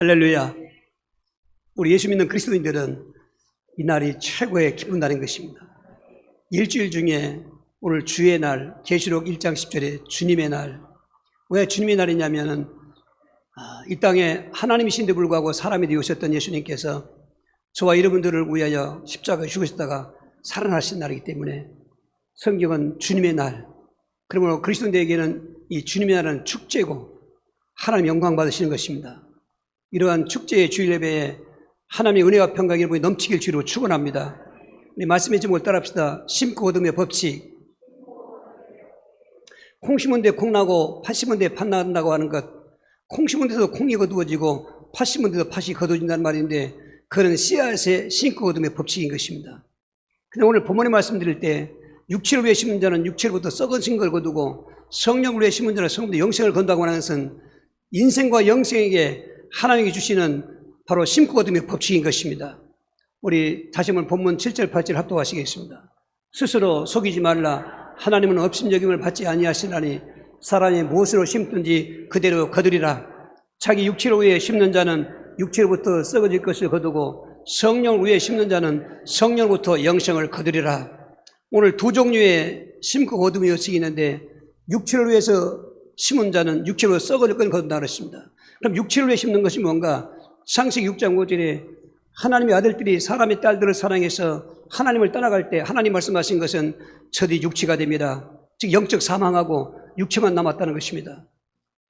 할렐루야. 우리 예수 믿는 그리스도인들은 이 날이 최고의 기쁜 날인 것입니다. 일주일 중에 오늘 주의 날, 계시록 1장 10절에 주님의 날. 왜 주님의 날이냐면은 이 땅에 하나님이신데 불구하고 사람이 되오셨던 예수님께서 저와 여러분들을 위하여 십자가에 죽으셨다가 살아나신 날이기 때문에 성경은 주님의 날, 그러므로 그리스도인들에게는 이 주님의 날은 축제고 하나님 영광 받으시는 것입니다. 이러한 축제의 주일 예배에 하나님의 은혜와 평강이 여러분이 넘치길 주로 축원합니다. 우리 말씀의 제목을 따라합시다. 심고 거둠의 법칙. 콩 심은 데 콩 나고 팥 심은 데 팥 난다고 하는 것, 콩 심은 데서 콩이 거두어지고 팥 심은 데서 팥이 거두어진다는 말인데, 그는 씨앗의 심고 거둠의 법칙인 것입니다. 근데 오늘 본문의 말씀드릴 때 육체를 위해 심는 자는 육체로부터 썩은 걸 거두고 성령을 위해 심는 자는 성령부터 영생을 건다고 하는 것은 인생과 영생에게 하나님이 주시는 바로 심고 거둠의 법칙인 것입니다. 우리 다시 한번 본문 7절 8절 합독하시겠습니다. 스스로 속이지 말라. 하나님은 업신여김을 받지 아니하시나니 사람이 무엇으로 심든지 그대로 거두리라. 자기 육체를 위해 심는 자는 육체로부터 썩어질 것을 거두고 성령을 위해 심는 자는 성령부터 영생을 거두리라. 오늘 두 종류의 심고 거둠의 법칙이 있는데, 육체를 위해서 심은 자는 육체로 썩어질 것을 거둔다 그랬습니다. 그럼 육체를 위해 심는 것이 뭔가? 창세기 6장 5절에 하나님의 아들들이 사람의 딸들을 사랑해서 하나님을 떠나갈 때 하나님 말씀하신 것은 저들이 육체가 됩니다. 즉 영적 사망하고 육체만 남았다는 것입니다.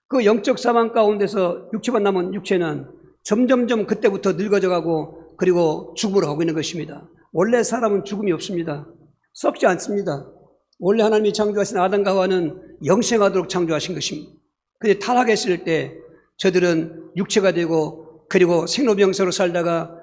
그 영적 사망 가운데서 육체만 남은 육체는 점점점 그때부터 늙어져가고 그리고 죽음으로 가고 있는 것입니다. 원래 사람은 죽음이 없습니다. 썩지 않습니다. 원래 하나님이 창조하신 아담과 하와는 영생하도록 창조하신 것입니다. 그런데 타락했을 때 저들은 육체가 되고 그리고 생로병사로 살다가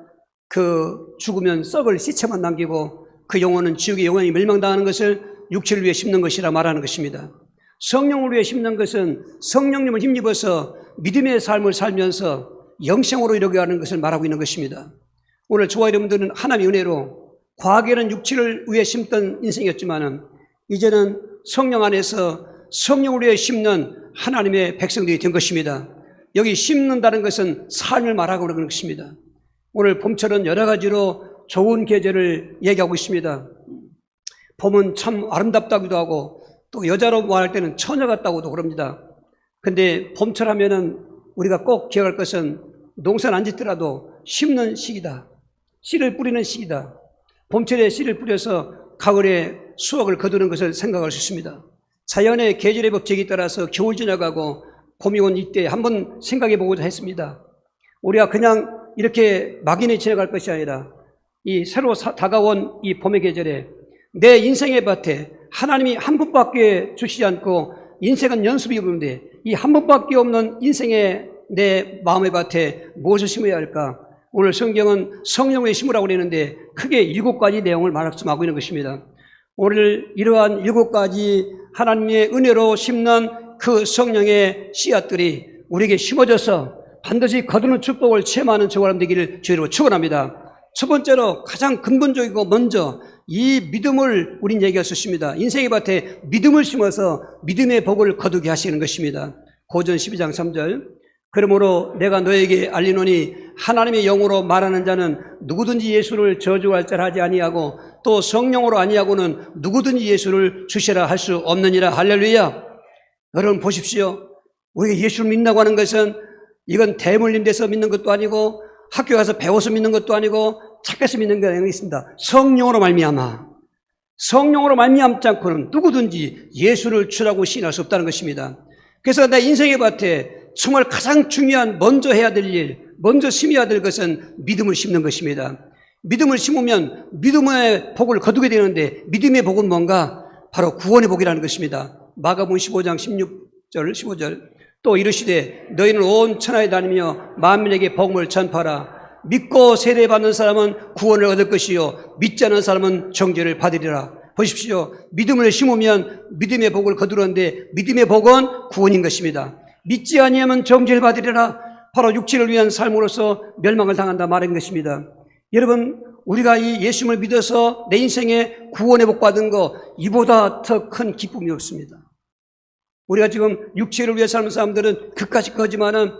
그 죽으면 썩을 시체만 남기고 그 영혼은 지옥의 영원히 멸망당하는 것을 육체를 위해 심는 것이라 말하는 것입니다. 성령을 위해 심는 것은 성령님을 힘입어서 믿음의 삶을 살면서 영생으로 이르게 하는 것을 말하고 있는 것입니다. 오늘 저와 여러분들은 하나님의 은혜로 과거에는 육체를 위해 심던 인생이었지만은 이제는 성령 안에서 성령을 위해 심는 하나님의 백성들이 된 것입니다. 여기 심는다는 것은 삶을 말하고 그러는 것입니다. 오늘 봄철은 여러 가지로 좋은 계절을 얘기하고 있습니다. 봄은 참 아름답다기도 하고 또 여자로 말할 때는 처녀 같다고도 그럽니다. 근데 봄철 하면은 우리가 꼭 기억할 것은 농사는 안 짓더라도 심는 시기다. 씨를 뿌리는 시기다. 봄철에 씨를 뿌려서 가을에 수확을 거두는 것을 생각할 수 있습니다. 자연의 계절의 법칙에 따라서 겨울 지나가고 봄이 온 이때 한번 생각해 보고자 했습니다. 우리가 그냥 이렇게 막연히 지나갈 것이 아니라 이 새로 다가온 이 봄의 계절에 내 인생의 밭에 하나님이 한 번밖에 주시지 않고 인생은 연습이 없는데 이 한 번밖에 없는 인생의 내 마음의 밭에 무엇을 심어야 할까? 오늘 성경은 성령의 심으라고 그러는데 크게 7가지 내용을 말씀하고 있는 것입니다. 오늘 이러한 7가지 하나님의 은혜로 심는 그 성령의 씨앗들이 우리에게 심어져서 반드시 거두는 축복을 체험하는 저와 여러분 되기를 주의로 축원합니다. 첫 번째로 가장 근본적이고 먼저 이 믿음을 우린 얘기할 수 있습니다. 인생의 밭에 믿음을 심어서 믿음의 복을 거두게 하시는 것입니다. 고전 12장 3절. 그러므로 내가 너에게 알리노니 하나님의 영으로 말하는 자는 누구든지 예수를 저주할 자 하지 아니하고 또 성령으로 아니하고는 누구든지 예수를 주시라 할 수 없느니라. 할렐루야. 여러분 보십시오. 우리가 예수를 믿는다고 하는 것은 이건 대물림 돼서 믿는 것도 아니고 학교 가서 배워서 믿는 것도 아니고 착해서 믿는 게 아니겠습니다. 성령으로 말미암아. 성령으로 말미암지 않고는 누구든지 예수를 주라고 시인할 수 없다는 것입니다. 그래서 내 인생의 밭에 정말 가장 중요한 먼저 해야 될 일, 먼저 심어야 될 것은 믿음을 심는 것입니다. 믿음을 심으면 믿음의 복을 거두게 되는데 믿음의 복은 뭔가? 바로 구원의 복이라는 것입니다. 마가복음 15장 16절 15절. 또 이르시되 너희는 온 천하에 다니며 만민에게 복음을 전파하라. 믿고 세례받는 사람은 구원을 얻을 것이요 믿지 않는 사람은 정죄를 받으리라. 보십시오. 믿음을 심으면 믿음의 복을 거두는데 믿음의 복은 구원인 것입니다. 믿지 아니하면 정죄를 받으리라. 바로 육체를 위한 삶으로서 멸망을 당한다 말인 것입니다. 여러분, 우리가 이 예수님을 믿어서 내 인생에 구원의 복 받은 거 이보다 더 큰 기쁨이 없습니다. 우리가 지금 육체를 위해 사는 사람들은 그까짓 거지만은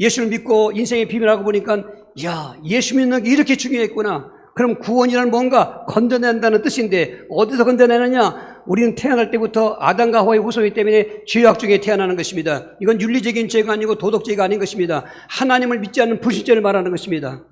예수를 믿고 인생의 비밀하고 보니까 야, 예수 믿는 게 이렇게 중요했구나. 그럼 구원이란 뭔가 건져낸다는 뜻인데 어디서 건져내느냐? 우리는 태어날 때부터 아담과 하와의 후손이기 때문에 죄악 중에 태어나는 것입니다. 이건 윤리적인 죄가 아니고 도덕죄가 아닌 것입니다. 하나님을 믿지 않는 불신죄를 말하는 것입니다.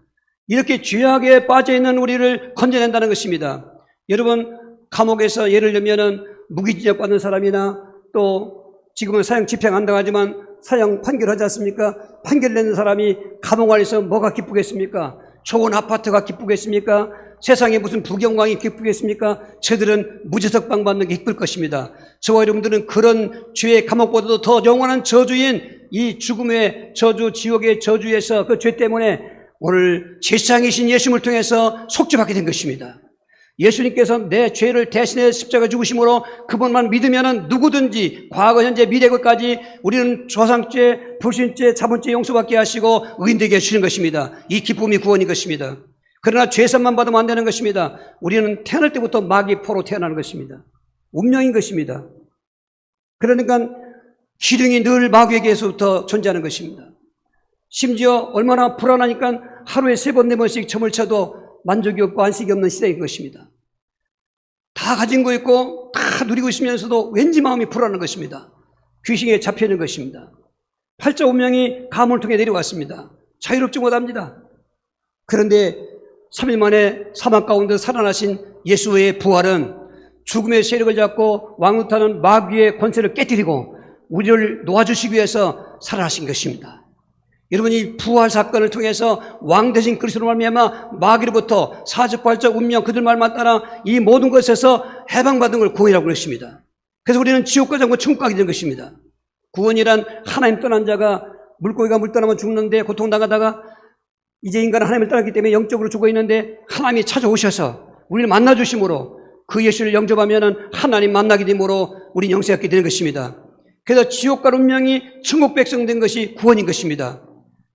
이렇게 죄악에 빠져있는 우리를 건져낸다는 것입니다. 여러분, 감옥에서 예를 들면은 무기징역 받는 사람이나 또 지금은 사형 집행 안 당하지만 사형 판결하지 않습니까? 판결 내는 사람이 감옥 안에서 뭐가 기쁘겠습니까? 좋은 아파트가 기쁘겠습니까? 세상에 무슨 부경광이 기쁘겠습니까? 저들은 무죄석방 받는 게 기쁠 것입니다. 저와 여러분들은 그런 죄의 감옥보다도 더 영원한 저주인 이 죽음의 저주, 지옥의 저주에서 그 죄 때문에 오늘 제사장이신 예수님을 통해서 속죄받게 된 것입니다. 예수님께서 내 죄를 대신해 십자가 죽으심으로 그분만 믿으면 누구든지 과거, 현재, 미래까지 우리는 조상죄, 불신죄, 자본죄 용서받게 하시고 의인되게 해주시는 것입니다. 이 기쁨이 구원인 것입니다. 그러나 죄선만 받으면 안 되는 것입니다. 우리는 태어날 때부터 마귀 포로 태어나는 것입니다. 운명인 것입니다. 그러니까 기둥이 늘 마귀에게서부터 존재하는 것입니다. 심지어 얼마나 불안하니까 하루에 3번, 4번씩 점을 쳐도 만족이 없고 안식이 없는 시대인 것입니다. 다 가진 거 있고 다 누리고 있으면서도 왠지 마음이 불안한 것입니다. 귀신에 잡혀 있는 것입니다. 팔자 운명이 가문을 통해 내려왔습니다. 자유롭지 못합니다. 그런데 3일 만에 사막 가운데 살아나신 예수의 부활은 죽음의 세력을 잡고 왕노타는 마귀의 권세를 깨뜨리고 우리를 놓아주시기 위해서 살아나신 것입니다. 여러분이 부활 사건을 통해서 왕 대신 그리스도로 말미암아 마귀로부터 사주팔자 운명 그들 말만 따라 이 모든 것에서 해방받은 걸 구원이라고 그랬습니다. 그래서 우리는 지옥과 장고 천국 가게 된 것입니다. 구원이란 하나님 떠난 자가 물고기가 물 떠나면 죽는데 고통당하다가 이제 인간은 하나님을 떠났기 때문에 영적으로 죽어 있는데 하나님이 찾아오셔서 우리를 만나주심으로 그 예수를 영접하면 하나님 만나게 됨으로 우리는 영생하게 되는 것입니다. 그래서 지옥과 운명이 천국 백성 된 것이 구원인 것입니다.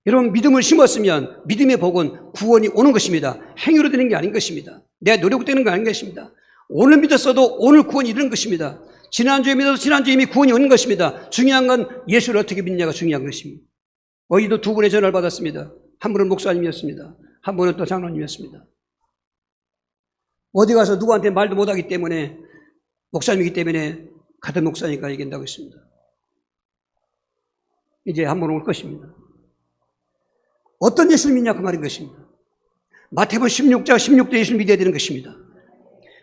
여러분, 믿음을 심었으면 믿음의 복은 구원이 오는 것입니다. 행위로 되는 게 아닌 것입니다. 내 노력으로 되는 게 아닌 것입니다. 오늘 믿었어도 오늘 구원이 이르는 것입니다. 지난주에 믿어도 지난주에 이미 구원이 오는 것입니다. 중요한 건 예수를 어떻게 믿냐가 중요한 것입니다. 어제도 2분의 전화를 받았습니다. 한 분은 목사님이었습니다. 한 분은 또 장로님이었습니다. 어디 가서 누구한테 말도 못하기 때문에 목사님이기 때문에 같은 목사니까 얘기한다고 했습니다. 이제 한 번 올 것입니다. 어떤 예수를 믿냐 그 말인 것입니다. 마태복음 16장 예수를 믿어야 되는 것입니다.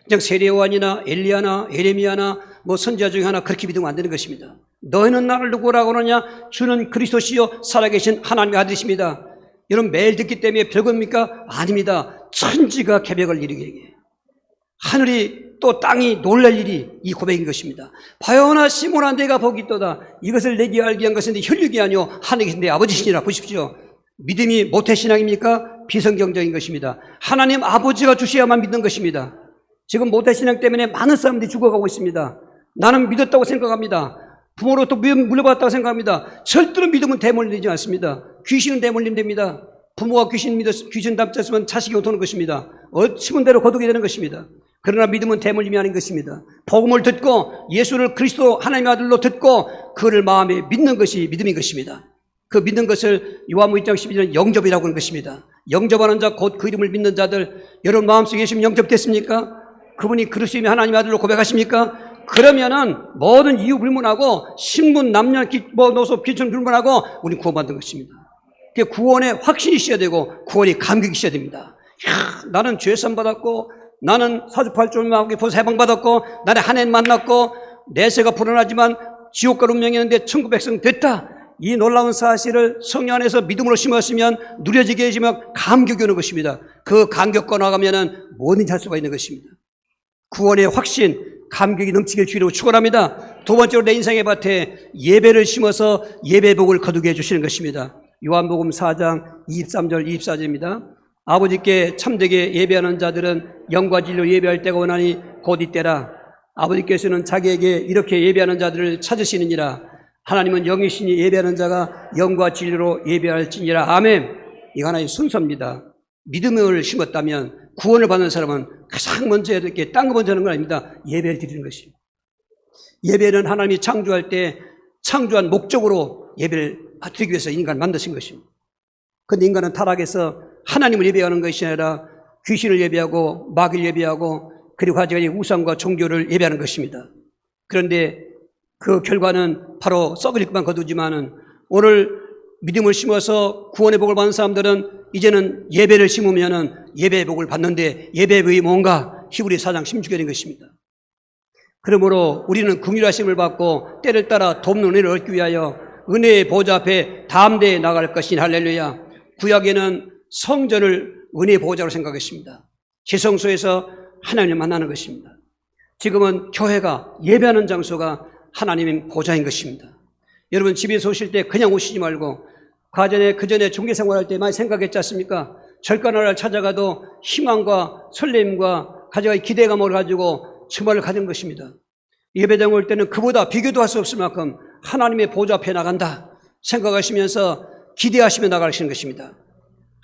그냥 세례요한이나 엘리야나 에레미야나 뭐 선지자 중에 하나 그렇게 믿으면 안 되는 것입니다. 너희는 나를 누구라고 하느냐? 주는 그리스도시요 살아계신 하나님의 아들이십니다. 여러분 매일 듣기 때문에 별겁니까? 아닙니다. 천지가 개벽을 이루게 하늘이 또 땅이 놀랄 일이 이 고백인 것입니다. 바요나 시몬아 내가 복이 있도다. 이것을 내게 알게 한 것은 혈육이 아니오 하늘에 계신 내 아버지시니라. 보십시오. 믿음이 모태신앙입니까? 비성경적인 것입니다. 하나님 아버지가 주셔야만 믿는 것입니다. 지금 모태신앙 때문에 많은 사람들이 죽어가고 있습니다. 나는 믿었다고 생각합니다. 부모로부터 물려받았다고 생각합니다. 절대로 믿음은 대물림되지 않습니다. 귀신은 대물림됩니다. 부모가 귀신 닮았으면 자식이 오토는 것입니다. 심은 대로 거두게 되는 것입니다. 그러나 믿음은 대물림이 아닌 것입니다. 복음을 듣고 예수를 그리스도 하나님의 아들로 듣고 그를 마음에 믿는 것이 믿음인 것입니다. 그 믿는 것을 요한복음 1장 12절은 영접이라고 하는 것입니다. 영접하는 자 곧 그 이름을 믿는 자들, 여러분 마음속에 예수님 영접됐습니까? 그분이 그리스도의 하나님의 아들로 고백하십니까? 그러면은 모든 이유 불문하고 신분, 남녀, 노소, 귀천 불문하고 우리는 구원받는 것입니다. 그게 구원의 확신이 있어야 되고 구원의 감격이 있어야 됩니다. 나는 죄선 받았고 나는 사주팔절마하고 벌써 해방받았고 나는 하나님 만났고 내세가 불안하지만 지옥과 운명이었는데 천국 백성 됐다. 이 놀라운 사실을 성령 안에서 믿음으로 심었으면 누려지게 해주면 감격이 오는 것입니다. 그 감격과 나가면은 뭐든지 할 수가 있는 것입니다. 구원의 확신, 감격이 넘치길 주의로 축원합니다. 두 번째로 내 인생의 밭에 예배를 심어서 예배복을 거두게 해주시는 것입니다. 요한복음 4장 23절 24절입니다. 아버지께 참되게 예배하는 자들은 영과 진리로 예배할 때가 오나니 곧 이때라. 아버지께서는 자기에게 이렇게 예배하는 자들을 찾으시느니라. 하나님은 영이시니 예배하는 자가 영과 진리로 예배할지니라. 아멘. 이거 하나의 순서입니다. 믿음을 심었다면 구원을 받는 사람은 가장 먼저 해야 될 게 딴 거 먼저 하는 건 아닙니다. 예배를 드리는 것입니다. 예배는 하나님이 창조할 때 창조한 목적으로 예배를 드리기 위해서 인간을 만드신 것입니다. 그런데 인간은 타락해서 하나님을 예배하는 것이 아니라 귀신을 예배하고 마귀를 예배하고 그리고 가지가지 우상과 종교를 예배하는 것입니다. 그런데 그 결과는 바로 썩을 것만 거두지만은 오늘 믿음을 심어서 구원의 복을 받는 사람들은 이제는 예배를 심으면은 예배의 복을 받는데 예배의 복이 뭔가? 히브리 4장 16절인 것입니다. 그러므로 우리는 긍휼하심을 받고 때를 따라 돕는 은혜를 얻기 위하여 은혜의 보좌 앞에 담대히 나갈 것이니 할렐루야. 구약에는 성전을 은혜의 보좌로 생각했습니다. 지성소에서 하나님을 만나는 것입니다. 지금은 교회가 예배하는 장소가 하나님의 보좌인 것입니다. 여러분 집에서 오실 때 그냥 오시지 말고 그 전에 종교생활할 때 많이 생각했지 않습니까? 절간나라를 찾아가도 희망과 설렘과 가져가 기대감을 가지고 주말을 가진 것입니다. 예배당 올 때는 그보다 비교도 할 수 없을 만큼 하나님의 보좌 앞에 나간다 생각하시면서 기대하시며 나가시는 것입니다.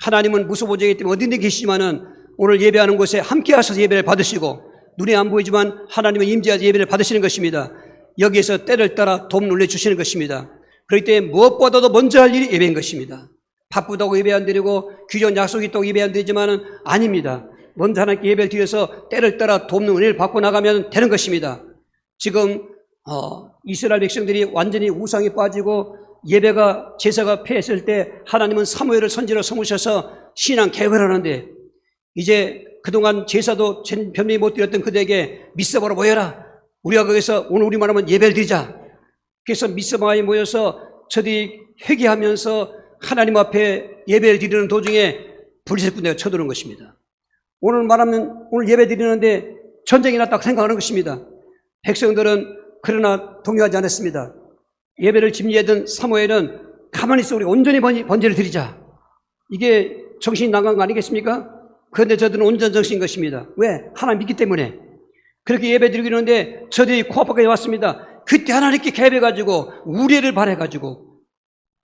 하나님은 무소보좌이기 때문에 어디든 계시지만은 오늘 예배하는 곳에 함께 하셔서 예배를 받으시고 눈에 안 보이지만 하나님은 임재하여 예배를 받으시는 것입니다. 여기에서 때를 따라 돕 눌러주시는 것입니다. 그렇기 때문에 무엇보다도 먼저 할 일이 예배인 것입니다. 바쁘다고 예배 안 드리고 귀전 약속이 있다고 예배 안 드리지만은 아닙니다. 먼저 하나님께 예배를 드려서 때를 따라 돕는 은혜를 받고 나가면 되는 것입니다. 지금 이스라엘 백성들이 완전히 우상에 빠지고 예배가 제사가 폐했을 때 하나님은 사무엘을 선지로 삼으셔서 신앙 개혁을 하는데 이제 그동안 제사도 변명이 못 드렸던 그들에게 미스바로 모여라. 우리가 거기서 오늘 우리 말하면 예배를 드리자. 그래서 미스바에 모여서 저들이 회개하면서 하나님 앞에 예배를 드리는 도중에 불의의 군대가 쳐들어온 것입니다. 오늘 말하면 오늘 예배 드리는데 전쟁이 났다고 생각하는 것입니다. 백성들은 그러나 동요하지 않았습니다. 예배를 집리하던 사무엘은 가만히 있어 우리 온전히 번제를 드리자. 이게 정신이 나간 거 아니겠습니까? 그런데 저들은 온전 정신인 것입니다. 왜? 하나님 믿기 때문에. 그렇게 예배 드리고 있는데 저들이 코앞까지 왔습니다. 그때 하나님께 개입해가지고 우레를 발해가지고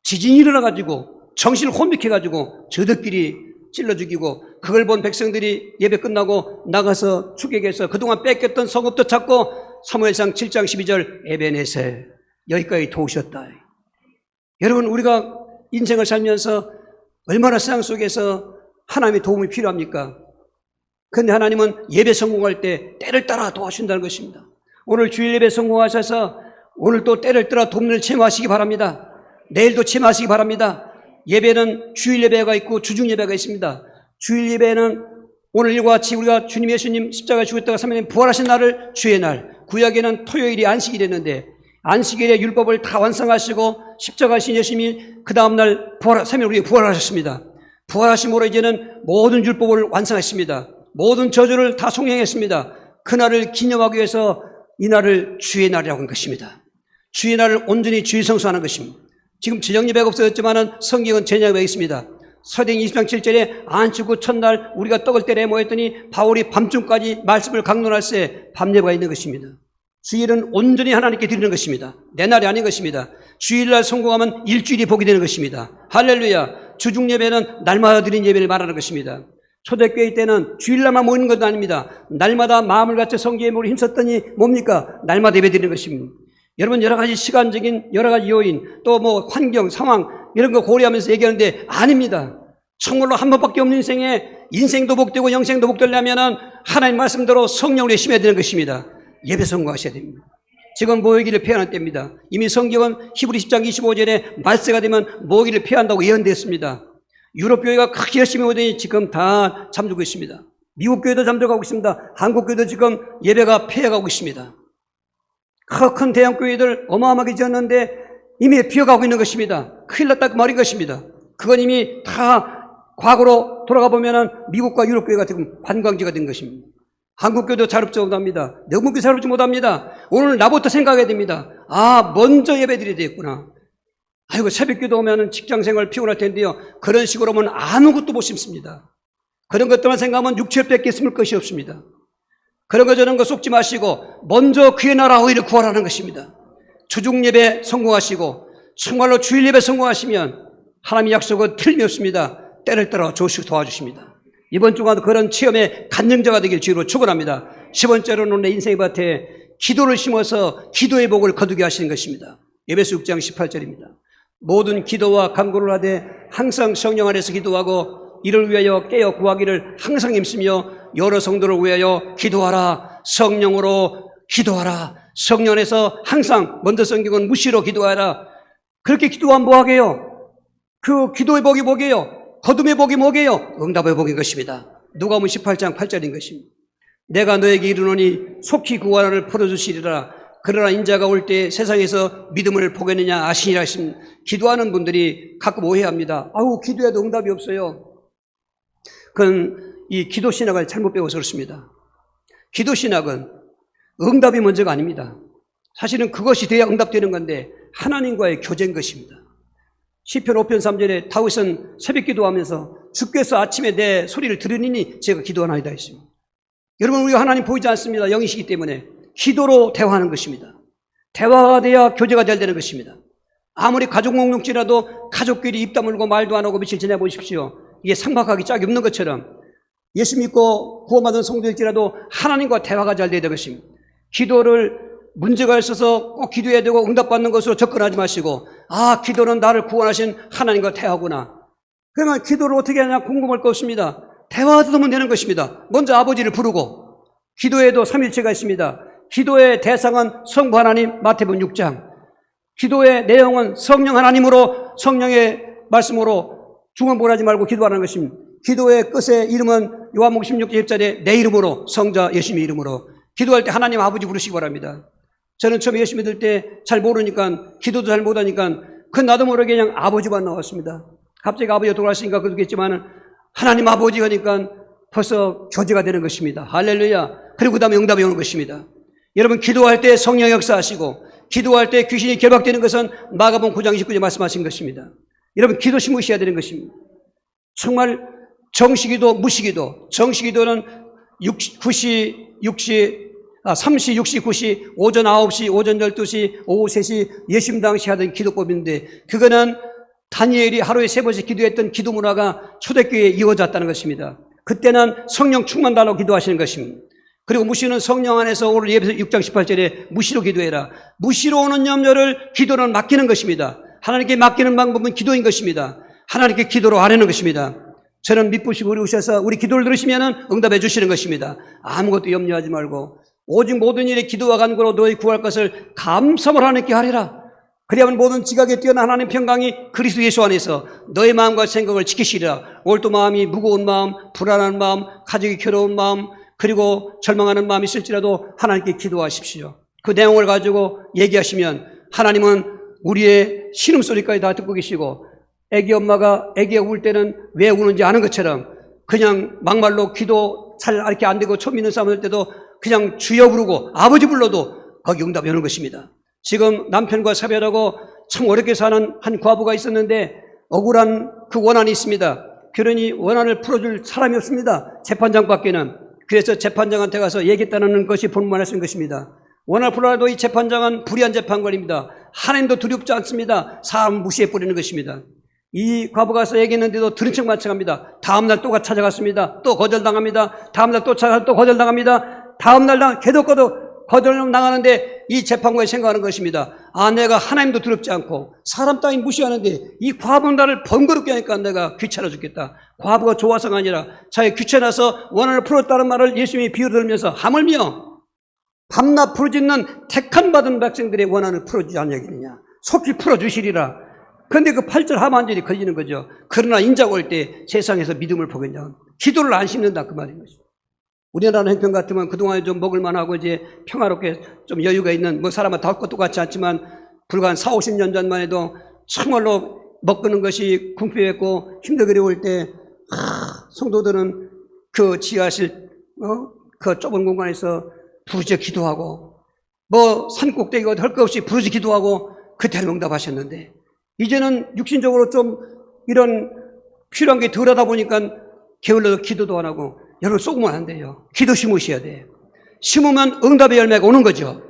지진이 일어나가지고 정신을 혼미해가지고 저들끼리 찔러 죽이고 그걸 본 백성들이 예배 끝나고 나가서 추격해서 그동안 뺏겼던 성읍도 찾고 사무엘상 7장 12절 에베네셀 여기까지 도우셨다. 여러분 우리가 인생을 살면서 얼마나 세상 속에서 하나님의 도움이 필요합니까? 그런데 하나님은 예배 성공할 때 때를 따라 도와준다는 것입니다. 오늘 주일 예배 성공하셔서 오늘 또 때를 따라 돕는 체험하시기 바랍니다. 내일도 체험하시기 바랍니다. 예배는 주일 예배가 있고 주중 예배가 있습니다. 주일 예배는 오늘 일과 같이 우리가 주님 예수님 십자가에 죽었다가 3일에 부활하신 날을 주의 날, 구약에는 토요일이 안식일이었는데 안식일에 율법을 다 완성하시고 십자가신 예수님이 그 다음날 3일 우리에게 부활하셨습니다. 부활하심으로 이제는 모든 율법을 완성했습니다. 모든 저주를 다 송행했습니다. 그날을 기념하기 위해서 이 날을 주의 날이라고 한 것입니다. 주의 날을 온전히 주의 성수하는 것입니다. 지금 저녁 예배가 없어졌지만은 성경은 저녁 예배가 있습니다. 사도행 20장 7절에 안식 후 첫날 우리가 떡을 때려 모였더니 바울이 밤중까지 말씀을 강론할 새 밤예배가 있는 것입니다. 주일은 온전히 하나님께 드리는 것입니다. 내 날이 아닌 것입니다. 주일날 성공하면 일주일이 복이 되는 것입니다. 할렐루야. 주중 예배는 날마다 드리는 예배를 말하는 것입니다. 초대교회 때는 주일날만 모이는 것도 아닙니다. 날마다 마음을 갖춰 성경에 모여 힘썼더니 뭡니까? 날마다 예배 드리는 것입니다. 여러분 여러 가지 시간적인 여러 가지 요인 또 뭐 환경 상황 이런 거 고려하면서 얘기하는데 아닙니다. 정말로 한 번밖에 없는 인생에 인생도 복되고 영생도 복되려면 하나님 말씀대로 성령으로 열심히 해야 되는 것입니다. 예배 성공하셔야 됩니다. 지금 모이기를 피하는 때입니다. 이미 성경은 히브리 10장 25절에 말세가 되면 모이기를 피한다고 예언되었습니다. 유럽 교회가 그렇게 열심히 오더니 지금 다 잠들고 있습니다. 미국 교회도 잠들어가고 있습니다. 한국 교회도 지금 예배가 폐해가고 있습니다. 큰 대형 교회들 어마어마하게 지었는데 이미 비어가고 있는 것입니다. 큰일 났다 그 말인 것입니다. 그건 이미 다 과거로 돌아가 보면은 미국과 유럽 교회가 지금 관광지가 된 것입니다. 한국 교회도 자립지 못합니다. 영국 교회 자립지 못합니다. 오늘 나부터 생각해야 됩니다. 아, 먼저 예배 드려야 되겠구나. 아이고, 새벽기도 오면은 직장생활 피곤할 텐데요. 그런 식으로 하면 아무것도 못 심습니다. 그런 것들만 생각하면 육체밖에 심을 것이 없습니다. 그런 거 저런 거 속지 마시고 먼저 그의 나라 의를 구하라는 것입니다. 주중 예배 성공하시고 정말로 주일 예배 성공하시면 하나님의 약속은 틀림이 없습니다. 때를 따라 조시고 도와주십니다. 이번 주간 그런 체험의 간증자가 되길 주로 축원합니다. 10번째로는 내 인생의 밭에 기도를 심어서 기도의 복을 거두게 하시는 것입니다. 에베소 6장 18절입니다. 모든 기도와 간구를 하되 항상 성령 안에서 기도하고 이를 위하여 깨어 구하기를 항상 힘쓰며 여러 성도를 위하여 기도하라. 성령으로 기도하라. 성령 안에서 항상 먼저 성경은 무시로 기도하라. 그렇게 기도하면 뭐하게요? 그 기도의 복이 뭐게요? 거듭의 복이 뭐게요? 응답의 복인 것입니다. 누가복음 18장 8절인 것입니다. 내가 너에게 이르노니 속히 그 원한을 풀어주시리라. 그러나 인자가 올 때 세상에서 믿음을 보겠느냐 아시니라 하신. 기도하는 분들이 가끔 오해합니다. 아우, 기도해도 응답이 없어요. 그건 이 기도 신학을 잘못 배워서 그렇습니다. 기도 신학은 응답이 먼저가 아닙니다. 사실은 그것이 돼야 응답되는 건데 하나님과의 교제인 것입니다. 시편 5편 3절에 다윗은 새벽 기도하면서 주께서 아침에 내 소리를 들으니 제가 기도하나이다 했습니다. 여러분, 우리가 하나님 보이지 않습니다. 영이시기 때문에 기도로 대화하는 것입니다. 대화가 돼야 교제가 잘 되는 것입니다. 아무리 가족 공동체라도 가족끼리 입 다물고 말도 안 하고 며칠 지내보십시오. 이게 상박하기 짝이 없는 것처럼 예수 믿고 구원받은 성도일지라도 하나님과 대화가 잘 돼야 되는 것입니다. 기도를 문제가 있어서 꼭 기도해야 되고 응답받는 것으로 접근하지 마시고, 아, 기도는 나를 구원하신 하나님과 대화구나. 그러면 기도를 어떻게 하냐 궁금할 거 없습니다. 대화하면 되는 것입니다. 먼저 아버지를 부르고, 기도에도 삼일체가 있습니다. 기도의 대상은 성부 하나님, 마태복음 6장. 기도의 내용은 성령 하나님으로, 성령의 말씀으로 중언부원하지 말고 기도하는 것입니다. 기도의 끝의 이름은 요한복음 16장 10절에 내 이름으로, 성자 예수님의 이름으로. 기도할 때 하나님 아버지 부르시기 바랍니다. 저는 처음에 예수 믿을 때 잘 모르니까, 기도도 잘 못하니까 나도 모르게 그냥 아버지만 나왔습니다. 갑자기 아버지가 돌아가시니까 그렇겠지만 하나님 아버지 하니까 벌써 교제가 되는 것입니다. 할렐루야. 그리고 그 다음에 응답이 오는 것입니다. 여러분, 기도할 때 성령 역사하시고 기도할 때 귀신이 결박되는 것은 마가복음 9장 29절 말씀하신 것입니다. 여러분, 기도 심으셔야 되는 것입니다. 정말 정시기도, 무시기도. 정시기도는 3시, 6시, 9시, 오전 9시, 오전 12시, 오후 3시 예심당시 하던 기도법인데, 그거는 다니엘이 하루에 3번씩 기도했던 기도 문화가 초대교회에 이어졌다는 것입니다. 그때는 성령 충만 달라고 기도하시는 것입니다. 그리고 무시는 성령 안에서 오늘 예배서 6장 18절에 무시로 기도해라. 무시로 오는 염려를 기도는 맡기는 것입니다. 하나님께 맡기는 방법은 기도인 것입니다. 하나님께 기도로 하려는 것입니다. 저는 믿으시고 우리오셔서 우리 기도를 들으시면 응답해 주시는 것입니다. 아무것도 염려하지 말고 오직 모든 일에 기도와 간구로 너희 구할 것을 감사를 하나님께 하리라. 그리하면 모든 지각에 뛰어난 하나님 평강이 그리스도 예수 안에서 너의 마음과 생각을 지키시리라. 오늘도 마음이 무거운 마음, 불안한 마음, 가족이 괴로운 마음, 그리고 절망하는 마음이 있을지라도 하나님께 기도하십시오. 그 내용을 가지고 얘기하시면 하나님은 우리의 신음소리까지 다 듣고 계시고, 애기 엄마가 애기가 울 때는 왜 우는지 아는 것처럼 그냥 막말로 기도 잘 이렇게 안 되고 처음 믿는 사람들 때도 그냥 주여 부르고 아버지 불러도 거기 응답이 오는 것입니다. 지금 남편과 사별하고 참 어렵게 사는 한 과부가 있었는데 억울한 그 원한이 있습니다. 결혼이 원한을 풀어줄 사람이 없습니다. 재판장밖에는. 그래서 재판장한테 가서 얘기했다는 것이 본문에 쓴 것입니다. 원한을 풀어도 이 재판장은 불의한 재판관입니다. 하나님도 두렵지 않습니다. 사람 무시해 버리는 것입니다. 이 과부가 가서 얘기했는데도 들은 척 마찬가지입니다. 다음날 또 찾아갔습니다. 또 거절당합니다. 다음날 또 찾아가서 또 거절당합니다. 다음날 계속 거절당하는데 이 재판관이 생각하는 것입니다. 아, 내가 하나님도 두렵지 않고 사람 따위 무시하는데 이 과부는 나를 번거롭게 하니까 내가 귀찮아 죽겠다. 과부가 좋아서가 아니라 자기 귀찮아서 원한을 풀었다는 말을 예수님이 비유를 들면서 하물며 밤낮 부르짖는 택한 받은 백성들의 원한을 풀어주지 않냐겠느냐. 속히 풀어주시리라. 그런데 그 8절 하반절이 걸리는 거죠. 그러나 인자가 올 때 세상에서 믿음을 보겠냐. 기도를 안 심는다 그 말인 것이죠. 우리나라 형편 같으면 그동안에 좀 먹을만하고 이제 평화롭게 좀 여유가 있는, 뭐 사람은 다 똑같지 않지만 불과 한 4, 50년 전만 해도 정말로 먹는 것이 궁핍했고 힘들게 어려울 때 성도들은 그 지하실 그 좁은 공간에서 부르짖어 기도하고 뭐 산 꼭대기 할 것 없이 부르짖어 기도하고 그때는 응답하셨는데, 이제는 육신적으로 좀 이런 필요한 게 덜하다 보니까 게을러서 기도도 안 하고. 여러분, 쏘면 안 돼요. 기도 심으셔야 돼요. 심으면 응답의 열매가 오는 거죠.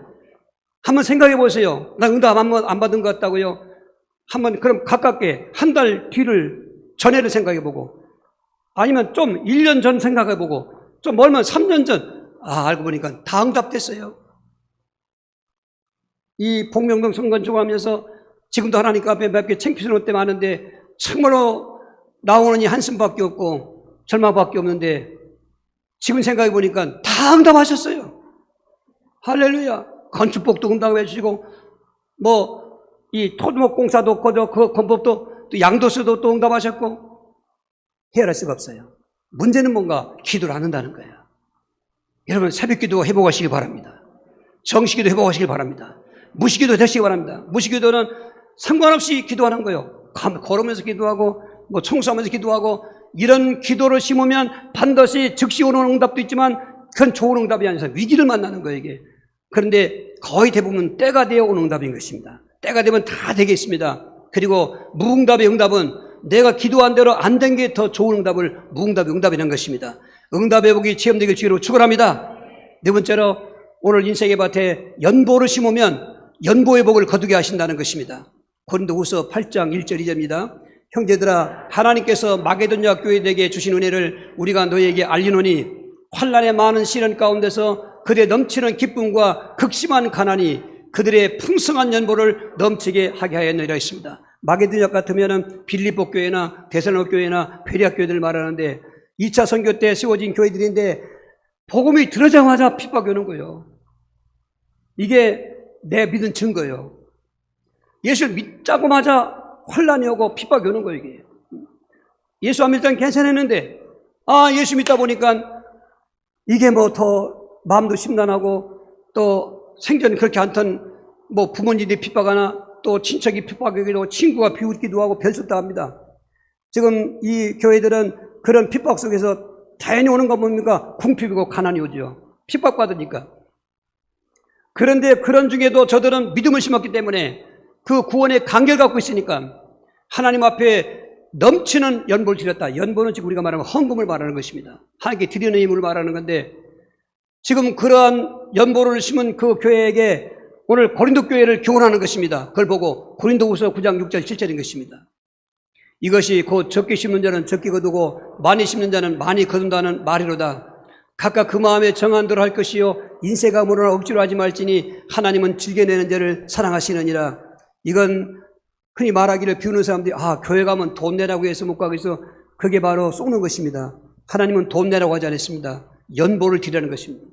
한번 생각해 보세요. 나 응답 안 받은 것 같다고요? 한번 그럼 가깝게 한 달 뒤를 전에를 생각해 보고, 아니면 좀 1년 전 생각해 보고, 좀 멀면 3년 전, 알고 보니까 다 응답됐어요. 이 복명동 성건 중하면서 지금도 하나님 앞에 몇 개 창피스러울 때 많은데 정말로 나오는 이 한숨밖에 없고 절망밖에 없는데 지금 생각해 보니까 다 응답하셨어요. 할렐루야. 건축법도 응답해 주시고 이 토목 공사도 그 건법도 또 양도서도 또 응답하셨고 헤아릴 수가 없어요. 문제는 뭔가 기도를 안 한다는 거예요. 여러분 새벽기도 회복하시기 바랍니다. 정식기도 회복하시기 바랍니다. 무식기도 되시기 바랍니다. 무식기도는 상관없이 기도하는 거예요. 걸으면서 기도하고 청소하면서 기도하고 이런 기도를 심으면 반드시 즉시 오는 응답도 있지만 그건 좋은 응답이 아니라 위기를 만나는 거예요 이게. 그런데 거의 대부분 때가 되어 오는 응답인 것입니다. 때가 되면 다 되겠습니다. 그리고 무응답의 응답은 내가 기도한 대로 안 된 게 더 좋은 응답을 무응답의 응답이라는 것입니다. 응답의 복이 체험되길 주기로 축원합니다. 네 번째로 오늘 인생의 밭에 연보를 심으면 연보의 복을 거두게 하신다는 것입니다. 고린도후서 8장 1절 2절입니다. 형제들아 하나님께서 마게도냐 교회들에게 주신 은혜를 우리가 너희에게 알리노니 환난의 많은 시련 가운데서 그들의 넘치는 기쁨과 극심한 가난이 그들의 풍성한 연보를 넘치게 하게 하였느니라 했습니다. 마게도냐 같으면 빌립보 교회나 데살로니가 교회나 베레아 교회들을 말하는데 2차 선교 때 세워진 교회들인데 복음이 들어자마자 핍박이 오는 거예요. 이게 내 믿은 증거예요. 예수를 믿자고마자 환난이 오고 핍박이 오는 거예요 이게. 예수 안 믿을 땐 괜찮았는데 예수 믿다 보니까 이게 더 마음도 심란하고 또 생전 그렇게 않던 부모님들이 핍박하나 또 친척이 핍박하기도 친구가 비웃기도 하고 별수도 합니다. 지금 이 교회들은 그런 핍박 속에서 자연히 오는 건 뭡니까? 궁핍이고 가난이 오죠. 핍박받으니까. 그런데 그런 중에도 저들은 믿음을 심었기 때문에 그 구원의 간결을 갖고 있으니까 하나님 앞에 넘치는 연보를 드렸다. 연보는 지금 우리가 말하는 헌금을 말하는 것입니다. 하나님께 드리는 힘을 말하는 건데 지금 그러한 연보를 심은 그 교회에게 오늘 고린도 교회를 교훈하는 것입니다. 그걸 보고 고린도후서 9장 6절 7절인 것입니다. 이것이 곧 적게 심는 자는 적게 거두고 많이 심는 자는 많이 거둔다는 말이로다. 각각 그 마음에 정한 대로 할 것이요 인세가 물어나 억지로 하지 말지니 하나님은 즐겨내는 자를 사랑하시느니라. 이건 흔히 말하기를 비우는 사람들이 교회 가면 돈 내라고 해서 못 가고 있어. 그게 바로 쏘는 것입니다. 하나님은 돈 내라고 하지 않았습니다. 연보를 드리라는 것입니다.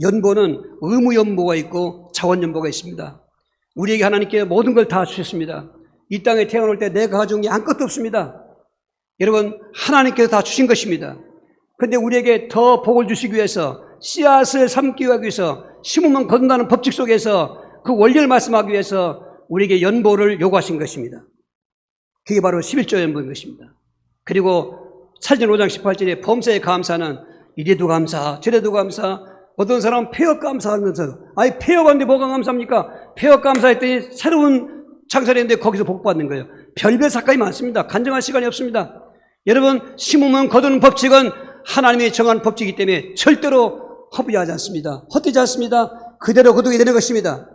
연보는 의무연보가 있고 자원연보가 있습니다. 우리에게 하나님께 모든 걸 다 주셨습니다. 이 땅에 태어날 때 내가 가져온 게 아무것도 없습니다. 여러분 하나님께서 다 주신 것입니다. 그런데 우리에게 더 복을 주시기 위해서 씨앗을 삼기 위해서 심으면 거둔다는 법칙 속에서 그 원리를 말씀하기 위해서 우리에게 연보를 요구하신 것입니다. 그게 바로 11조 연보인 것입니다. 그리고 사도행전 5장 18절에 범사에 감사는 이래도 감사 저래도 감사 어떤 사람은 폐역 감사하면서 폐역한데 뭐가 감사합니까? 폐역 감사했더니 새로운 창설했는데 거기서 복받는 거예요. 별별 사건이 많습니다. 간증할 시간이 없습니다. 여러분 심으면 거두는 법칙은 하나님이 정한 법칙이기 때문에 절대로 허비하지 않습니다. 헛되지 않습니다. 그대로 거두게 되는 것입니다.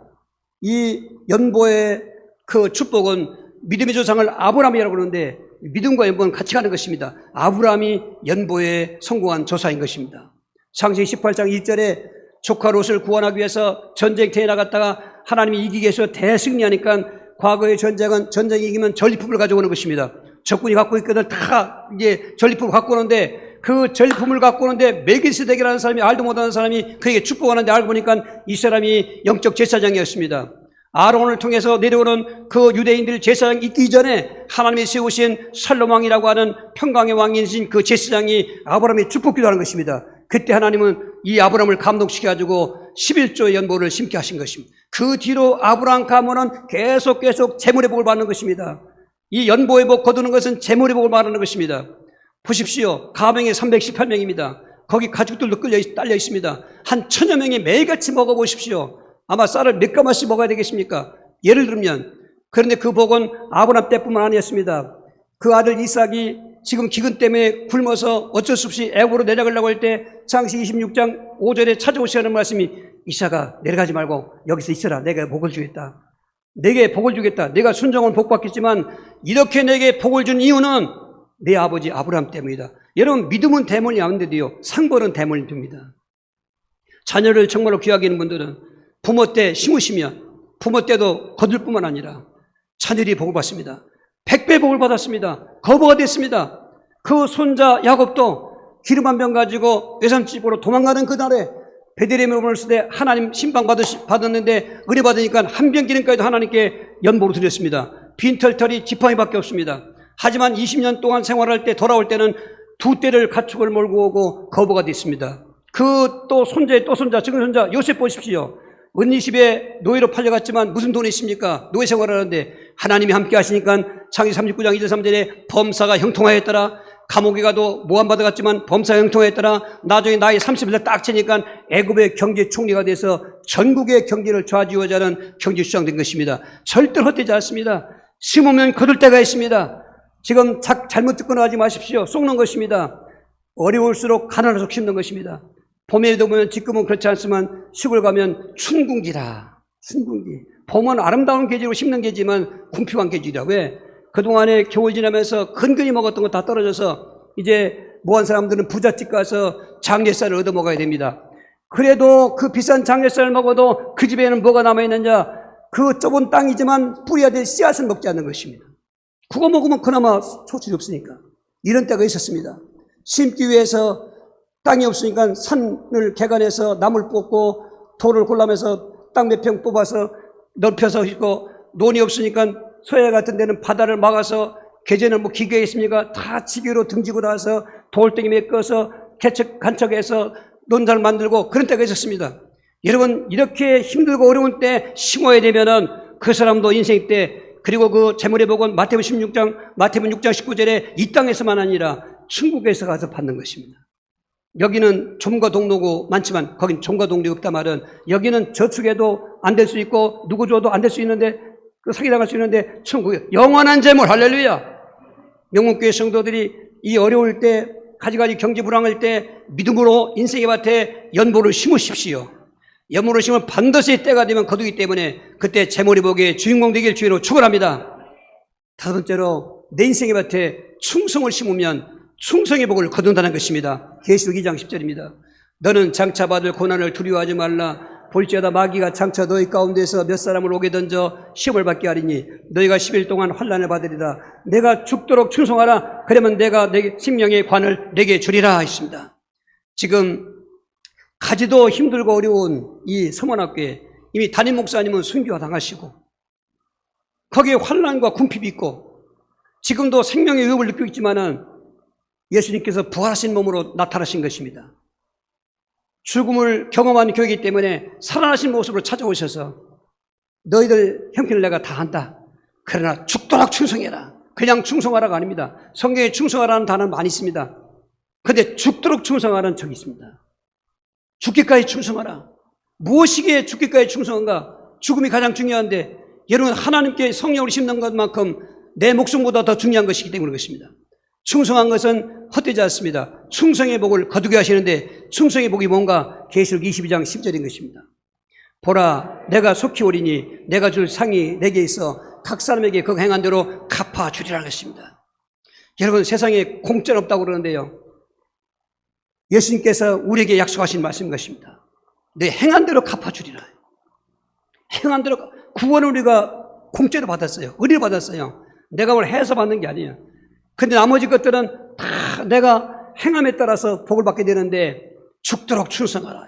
이 연보의 그 축복은 믿음의 조상을 아브라함이라고 그러는데 믿음과 연보는 같이 가는 것입니다. 아브라함이 연보에 성공한 조사인 것입니다. 창세기 18장 1절에 조카 롯을 구원하기 위해서 전쟁터에 나갔다가 하나님이 이기게 해서 대승리하니까 과거의 전쟁이 이기면 전리품을 가져오는 것입니다. 적군이 갖고 있거든 다 이제 전리품을 갖고 오는데 그 전리품을 갖고 오는데 멜기세덱이라는 사람이 알도 못하는 사람이 그에게 축복하는데 알고 보니까 이 사람이 영적 제사장이었습니다. 아론을 통해서 내려오는 그 유대인들 제사장 있기 전에 하나님이 세우신 살롬왕이라고 하는 평강의 왕이신 그 제사장이 아브라함의 축복기도 하는 것입니다. 그때 하나님은 이 아브라함을 감동시켜가지고 11조의 연보를 심게 하신 것입니다. 그 뒤로 아브라함 가문은 계속 재물의 복을 받는 것입니다. 이 연보의 복 거두는 것은 재물의 복을 말하는 것입니다. 보십시오. 가병이 318명입니다. 거기 가족들도 딸려 있습니다. 한 1000여 명이 매일같이 먹어보십시오. 아마 쌀을 몇 가마씩 먹어야 되겠습니까? 예를 들면. 그런데 그 복은 아브라함 때뿐만 아니었습니다. 그 아들 이삭이 지금 기근 때문에 굶어서 어쩔 수 없이 애굽으로 내려가려고 할 때 창세기 26장 5절에 찾아오시는 말씀이 이삭아 내려가지 말고 여기서 있어라. 내가 복을 주겠다. 내게 복을 주겠다. 내가 순종은 복 받겠지만 이렇게 내게 복을 준 이유는 내 아버지 아브라함 때문이다. 여러분 믿음은 대문이 안 돼도요. 상벌은 대문이 됩니다. 자녀를 정말로 귀하게 하는 분들은 부모 때 심으시면 부모 때도 거둘 뿐만 아니라 자녀들이 복을 받습니다. 100배 복을 받았습니다. 거부가 됐습니다. 그 손자 야곱도 기름 한 병 가지고 외삼집으로 도망가는 그날에 베들레헴에 머물렀을 때 하나님 신방 받았는데 은혜 받으니까 한 병 기름까지도 하나님께 연보로 드렸습니다. 빈털털이 지팡이밖에 없습니다. 하지만 20년 동안 생활할 때 돌아올 때는 2떼를 가축을 몰고 오고 거부가 됐습니다. 그 또 손자의 또 손자, 지금 손자 요셉 보십시오. 은니십에 노예로 팔려갔지만 무슨 돈이 있습니까? 노예 생활을 하는데 하나님이 함께 하시니까 창세기 39장 2절 3절에 범사가 형통하였더라. 감옥에 가도 모함받아갔지만 범사가 형통하였더라. 나중에 나이 30살 딱 채니까 애굽의 경제 총리가 돼서 전국의 경제를 좌지우지하는 하는 경제 수장된 것입니다. 절대 헛되지 않습니다. 심으면 거둘 때가 있습니다. 지금 잘못 듣거나 하지 마십시오. 속는 것입니다. 어려울수록 가난할수록 힘든 것입니다. 봄에도 보면 지금은 그렇지 않지만 시골 가면 춘궁기라. 춘궁기. 봄은 아름다운 계절로 심는 계지만 궁핍한 계절이라. 왜? 그동안에 겨울 지나면서 근근히 먹었던 거 다 떨어져서 이제 모한 사람들은 부잣집 가서 장례쌀을 얻어 먹어야 됩니다. 그래도 그 비싼 장례쌀을 먹어도 그 집에는 뭐가 남아있느냐? 그 좁은 땅이지만 뿌려야 될 씨앗을 먹지 않는 것입니다. 그거 먹으면 그나마 소출이 없으니까. 이런 때가 있었습니다. 심기 위해서 땅이 없으니까 산을 개간해서 나무를 뽑고 돌을 골라면서 땅 몇 평 뽑아서 넓혀서 있고, 논이 없으니까 소야 같은 데는 바다를 막아서 개제는 뭐 기계에 있습니까? 다 지게로 등지고 나서 돌덩이 메꿔서 간척해서 논사를 만들고 그런 때가 있었습니다. 여러분, 이렇게 힘들고 어려운 때 심어야 되면은 그 사람도 인생 때, 그리고 그 재물의 복은 마태복음 6장 19절에 이 땅에서만 아니라 천국에서 가서 받는 것입니다. 여기는 좀과 동로고 많지만 거긴 좀과 동력이 없단 말은, 여기는 저축해도 안 될 수 있고 누구 줘도 안 될 수 있는데, 그 사기당할 수 있는데, 천국에 영원한 재물, 할렐루야. 명문교회 성도들이 이 어려울 때, 가지가지 경제 불황할 때 믿음으로 인생의 밭에 연보를 심으십시오. 연보를 심으면 반드시 때가 되면 거두기 때문에 그때 재물의 복의 주인공 되길 주의로 축원합니다. 다섯 번째로, 내 인생의 밭에 충성을 심으면 충성의 복을 거둔다는 것입니다. 계시록 2장 10절입니다. 너는 장차 받을 고난을 두려워하지 말라. 볼지어다 마귀가 장차 너희 가운데서 몇 사람을 오게 던져 시험을 받게 하리니 너희가 10일 동안 환난을 받으리라. 내가 죽도록 충성하라. 그러면 내가 내 생명의 관을 내게 주리라 했습니다. 지금 가지도 힘들고 어려운 이 서문학교에 이미 담임 목사님은 순교가 당하시고 거기에 환난과 궁핍이 있고 지금도 생명의 위협을 느끼고 있지만은 예수님께서 부활하신 몸으로 나타나신 것입니다. 죽음을 경험한 교회이기 때문에 살아나신 모습으로 찾아오셔서 너희들 형편을 내가 다 한다. 그러나 죽도록 충성해라. 그냥 충성하라가 아닙니다. 성경에 충성하라는 단어는 많이 있습니다. 그런데 죽도록 충성하라는 적이 있습니다. 죽기까지 충성하라. 무엇이기에 죽기까지 충성한가? 죽음이 가장 중요한데, 여러분, 하나님께 성령을 심는 것만큼 내 목숨보다 더 중요한 것이기 때문에 그렇습니다. 충성한 것은 헛되지 않습니다. 충성의 복을 거두게 하시는데, 충성의 복이 뭔가? 계시록 22장 10절인 것입니다. 보라, 내가 속히 오리니 내가 줄 상이 내게 있어 각 사람에게 그 행한 대로 갚아주리라는 것입니다. 여러분, 세상에 공짜는 없다고 그러는데요, 예수님께서 우리에게 약속하신 말씀인 것입니다. 내 행한 대로 갚아주리라. 행한 대로. 구원을 우리가 공짜로 받았어요. 의리로 받았어요. 내가 뭘 해서 받는 게 아니에요. 근데 나머지 것들은 다 내가 행함에 따라서 복을 받게 되는데, 죽도록 충성하라.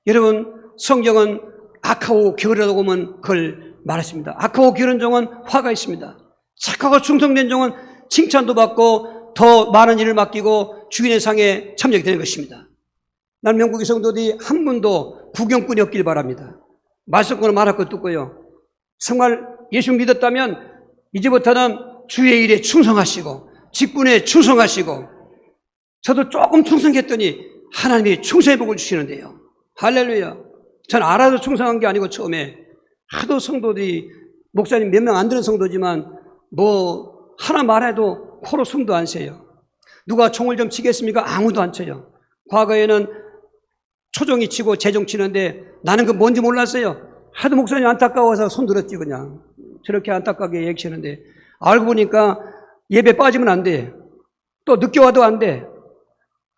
여러분, 성경은 악하고 게으르다고 하면 그걸 말했습니다. 악하고 게으른 종은 화가 있습니다. 착하고 충성된 종은 칭찬도 받고 더 많은 일을 맡기고 주인의 상에 참여하게 되는 것입니다. 난 명국의 성도들이 한 분도 구경꾼이 없길 바랍니다. 말씀권을 말할 것도 없고요. 정말 예수 믿었다면 이제부터는 주의 일에 충성하시고 직분에 충성하시고, 저도 조금 충성했더니 하나님이 충성의 복을 주시는데요. 할렐루야. 전 알아서 충성한 게 아니고 처음에 하도 성도들이, 목사님 몇 명 안 되는 성도지만 뭐 하나 말해도 코로 숨도 안 쉬어요. 누가 총을 좀 치겠습니까? 아무도 안 쳐요. 과거에는 초종이 치고 재종 치는데 나는 그 뭔지 몰랐어요. 하도 목사님 안타까워서 손 들었지 그냥. 저렇게 안타깝게 얘기하는데 알고 보니까 예배 빠지면 안 돼. 또 늦게 와도 안 돼.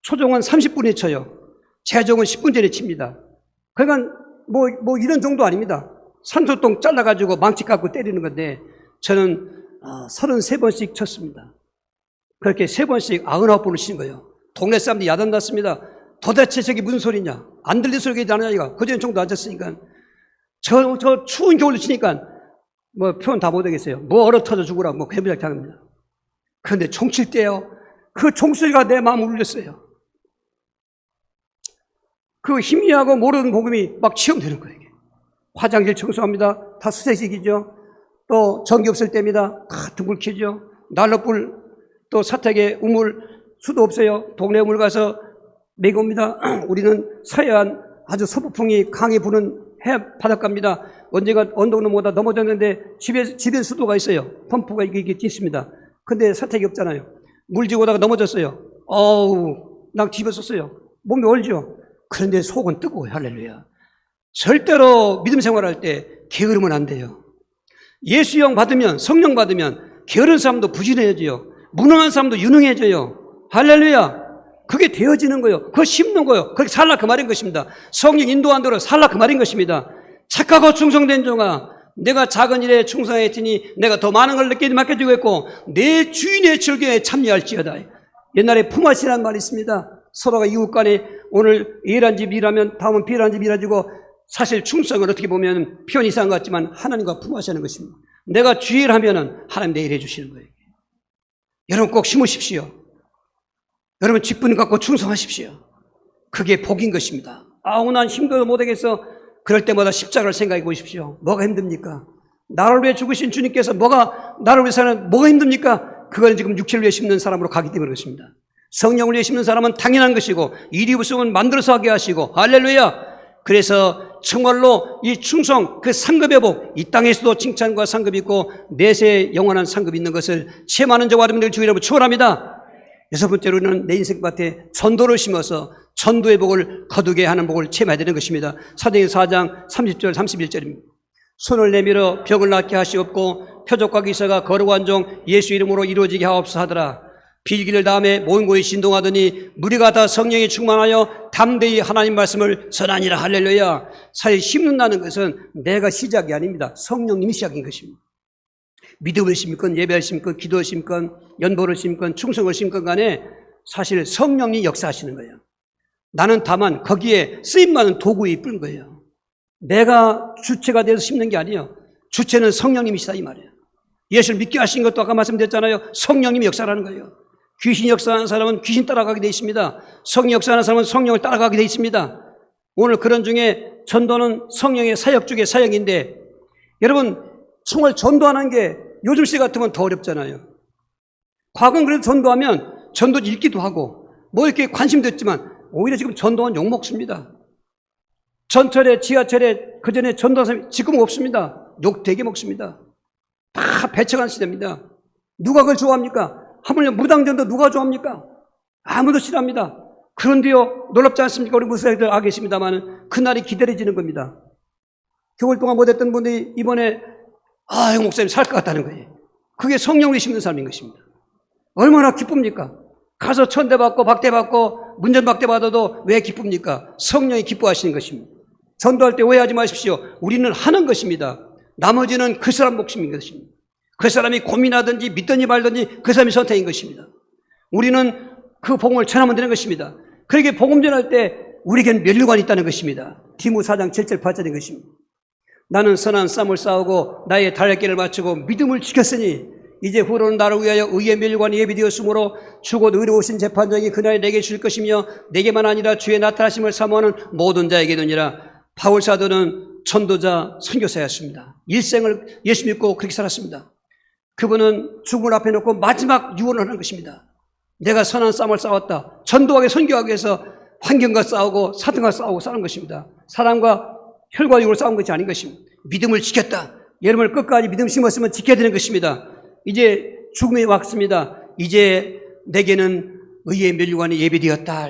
초종은 30분에 쳐요. 재종은 10분 전에 칩니다. 그러니까 뭐 이런 정도 아닙니다. 산소통 잘라가지고 망치 갖고 때리는 건데, 저는 33번씩 쳤습니다. 그렇게 3번씩 99번을 치는 거예요. 동네 사람들이 야단났습니다. 도대체 저게 무슨 소리냐? 안 들릴 소리가 나느냐, 이가. 그전 정도 앉았으니까. 저 추운 겨울로 치니까, 뭐, 표현 다 못하겠어요. 뭐, 얼어 터져 죽으라, 뭐, 괴물약 당합니다. 그런데 총 칠 때요, 그 총소리가 내 마음을 울렸어요. 그 희미하고 모르는 복음이 막 체험되는 거예요. 화장실 청소합니다. 다 수세식이죠. 또 전기 없을 때입니다. 다 등불 켜죠. 난로불, 또 사택에 우물, 수도 없어요. 동네 우물 가서 매고옵니다. 우리는 서해안 아주 서부풍이 강이 부는 해 바닷가입니다. 언제가 언덕 넘어다 넘어졌는데 집에 수도가 있어요. 펌프가 이게 있습니다. 근데 사택이 없잖아요. 물 지고 오다가 넘어졌어요. 어우, 난 뒤집었었어요. 몸이 얼죠. 그런데 속은 뜨거워요. 할렐루야. 절대로 믿음 생활할 때 게으르면 안 돼요. 예수영 받으면, 성령 받으면 게으른 사람도 부지런해져요. 무능한 사람도 유능해져요. 할렐루야. 그게 되어지는 거예요. 그거 심는 거예요. 그렇게 살라 그 말인 것입니다. 성령 인도한 대로 살라 그 말인 것입니다. 착하고 충성된 종아, 내가 작은 일에 충성했으니 내가 더 많은 걸 내게 맡겨주고 있고 내 주인의 절경에 참여할지어다. 옛날에 품앗이라는 말이 있습니다. 서로가 이웃 간에 오늘 A라는 집 일하면 다음은 B라는 집 일해주고, 사실 충성은 어떻게 보면 표현 이상 같지만 하나님과 품앗이하는 것입니다. 내가 주일 하면은 하나님 내일 해주시는 거예요. 여러분 꼭 심으십시오. 여러분 직분 갖고 충성하십시오. 그게 복인 것입니다. 아우, 난 힘들어 못하겠어. 그럴 때마다 십자가를 생각해 보십시오. 뭐가 힘듭니까? 나를 위해 죽으신 주님께서 나를 위해서는 뭐가 힘듭니까? 그건 지금 육체를 위해 심는 사람으로 가기 때문에 그렇습니다. 성령을 위해 심는 사람은 당연한 것이고 일이 없으면 만들어서 하게 하시고, 할렐루야. 그래서 정말로 이 충성, 그 상급의 복, 이 땅에서도 칭찬과 상급이 있고 내세에 영원한 상급이 있는 것을 체험하는 저와 여러분들 주의 여러분 축원합니다. 6번째로는 내 인생밭에 전도를 심어서 전도의 복을 거두게 하는 복을 체험해야 되는 것입니다. 사도행전 4장 30절 31절입니다. 손을 내밀어 병을 낫게 하시옵고 표적과 기사가 거룩한 종 예수 이름으로 이루어지게 하옵소서 하더라. 빌기를 다음에 모인 곳이 진동하더니 무리가 다 성령에 충만하여 담대히 하나님 말씀을 전하니라. 할렐루야. 사실 심는다는 것은 내가 시작이 아닙니다. 성령님이 시작인 것입니다. 믿음을 심건, 예배를 심건, 기도를 심건, 연보를 심건, 충성을 심건 간에 사실 성령님이 역사하시는 거예요. 나는 다만 거기에 쓰임받는 도구에 뿌린 거예요. 내가 주체가 돼서 심는 게 아니에요. 주체는 성령님이시다 이 말이에요. 예수를 믿게 하신 것도 아까 말씀드렸잖아요. 성령님이 역사하는 거예요. 귀신 역사하는 사람은 귀신 따라가게 되어 있습니다. 성령 역사하는 사람은 성령을 따라가게 되어 있습니다. 오늘 그런 중에 전도는 성령의 사역 중에 사역인데, 여러분 정말 전도하는 게 요즘 시 같으면 더 어렵잖아요. 과거는 그래도 전도하면 전도 읽기도 하고 뭐 이렇게 관심도 있지만 오히려 지금 전도는 욕먹습니다. 전철에 지하철에 그전에 전도한 사람이 지금은 없습니다. 욕 되게 먹습니다. 다 배척하는 시대입니다. 누가 그걸 좋아합니까? 하물며 무당전도 누가 좋아합니까? 아무도 싫어합니다. 그런데요, 놀랍지 않습니까? 우리 무사들 아 계십니다만 그날이 기다려지는 겁니다. 겨울 동안 못했던 분들이 이번에 형 목사님 살 것 같다는 거예요. 그게 성령을 심는 사람인 것입니다. 얼마나 기쁩니까? 가서 천대받고 박대받고 문전박대 받아도 왜 기쁩니까? 성령이 기뻐하시는 것입니다. 전도할 때 오해하지 마십시오. 우리는 하는 것입니다. 나머지는 그 사람 몫인 것입니다. 그 사람이 고민하든지 믿든지 말든지 그 사람이 선택인 것입니다. 우리는 그 복음을 전하면 되는 것입니다. 그렇게 복음 전할 때 우리에겐 면류관이 있다는 것입니다. 디모 4장 7절 8절인 것입니다. 나는 선한 싸움을 싸우고 나의 달랫길을 마치고 믿음을 지켰으니 이제 후로는 나를 위하여 의의 면류관이 예비되었으므로 주곧 의로우신 재판장이 그날에 내게 줄 것이며 내게만 아니라 주의 나타나심을 사모하는 모든 자에게느니라. 바울 사도는 전도자 선교사였습니다. 일생을 예수 믿고 그렇게 살았습니다. 그분은 죽음을 앞에 놓고 마지막 유언을 하는 것입니다. 내가 선한 싸움을 싸웠다. 전도하게 선교하기 위해서 환경과 싸우고 사탄과 싸우고 싸는 것입니다. 사람과 혈과 육으로 싸운 것이 아닌 것입니다. 믿음을 지켰다. 여러분을 끝까지 믿음 심었으면 지켜야 되는 것입니다. 이제 죽음이 왔습니다. 이제 내게는 의의 면류관이 예비되었다.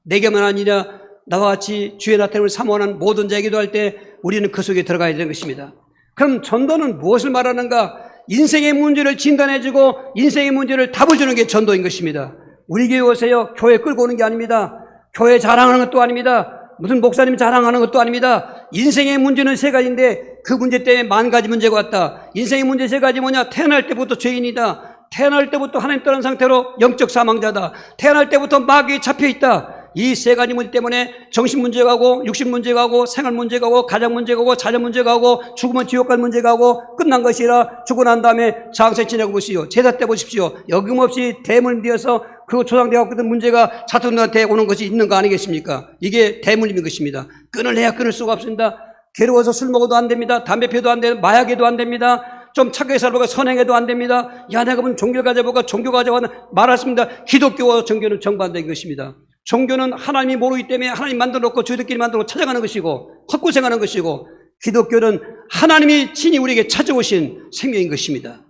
내게만 아니라 나와 같이 주의 나타남을 사모하는 모든 자에게도 할 때 우리는 그 속에 들어가야 되는 것입니다. 그럼 전도는 무엇을 말하는가? 인생의 문제를 진단해주고 인생의 문제를 답을 주는 게 전도인 것입니다. 우리 교회 오세요. 교회 끌고 오는 게 아닙니다. 교회 자랑하는 것도 아닙니다. 무슨 목사님 자랑하는 것도 아닙니다. 인생의 문제는 세 가지인데 그 문제 때문에 만 가지 문제가 왔다. 인생의 문제 세 가지 뭐냐? 태어날 때부터 죄인이다. 태어날 때부터 하나님 떠난 상태로 영적 사망자다. 태어날 때부터 마귀에 잡혀있다. 이 세 가지 문제 때문에 정신 문제가 오고 육신 문제가 오고 생활 문제가 오고 가정 문제가 오고 자녀 문제가 오고 죽으면 지옥 갈 문제가 오고 끝난 것이라 죽고 난 다음에 장세 지내고 보시오. 제사 때 보십시오. 여김없이 대문을 뒤어서 그 조상되어 갖고 문제가 자손들한테 오는 것이 있는 거 아니겠습니까? 이게 대문인 것입니다. 끊을래야 끊을 수가 없습니다. 괴로워서 술 먹어도 안 됩니다. 담배 피워도 안 됩니다. 마약해도 안 됩니다. 좀 착하게 살아보고 선행해도 안 됩니다. 야, 내가 무슨 종교 가져보고 종교 가져보고 말았습니다. 기독교와 종교는 정반대인 것입니다. 종교는 하나님이 모르기 때문에 하나님 만들어 놓고 저희들끼리 만들어 놓고 찾아가는 것이고 헛고생하는 것이고, 기독교는 하나님이 친히 우리에게 찾아오신 생명인 것입니다.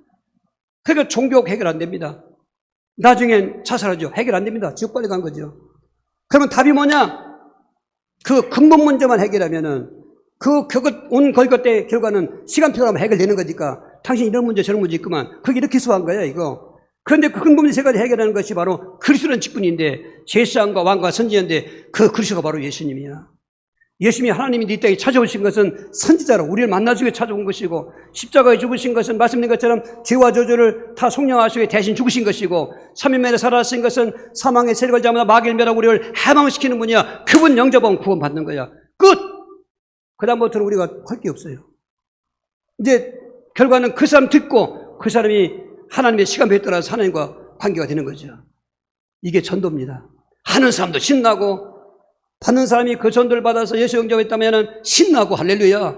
그러니까 종교 해결 안 됩니다. 나중엔 자살하죠. 해결 안 됩니다. 지옥 빨리 간 거죠. 그러면 답이 뭐냐? 그 근본 문제만 해결하면은 온 것때 결과는 시간 필요하면 해결되는 거니까 당신 이런 문제 저런 문제 있구만. 그게 이렇게 수한 거야 이거. 그런데 그 근본 문제 세 가지 해결하는 것이 바로 그리스도라는 직분인데, 제사장과 왕과 선지자인데 그 그리스도가 바로 예수님이야. 예수님이 하나님이 이 땅에 찾아오신 것은 선지자로 우리를 만나주기 위해 찾아온 것이고, 십자가에 죽으신 것은 말씀드린 것처럼 죄와 저주를 다 속량하시기 위해 대신 죽으신 것이고, 3일 만에 살아나신 것은 사망의 세력을 잡아 마귀를 멸하고 우리를 해방시키는 분이야. 그분 영접하면 구원받는 거야. 끝! 그 다음부터는 우리가 할 게 없어요. 이제 결과는 그 사람 듣고 그 사람이 하나님의 시간표에 따라서 하나님과 관계가 되는 거죠. 이게 전도입니다. 하는 사람도 신나고 받는 사람이 그 전도를 받아서 예수 영접했다면 신나고 할렐루야.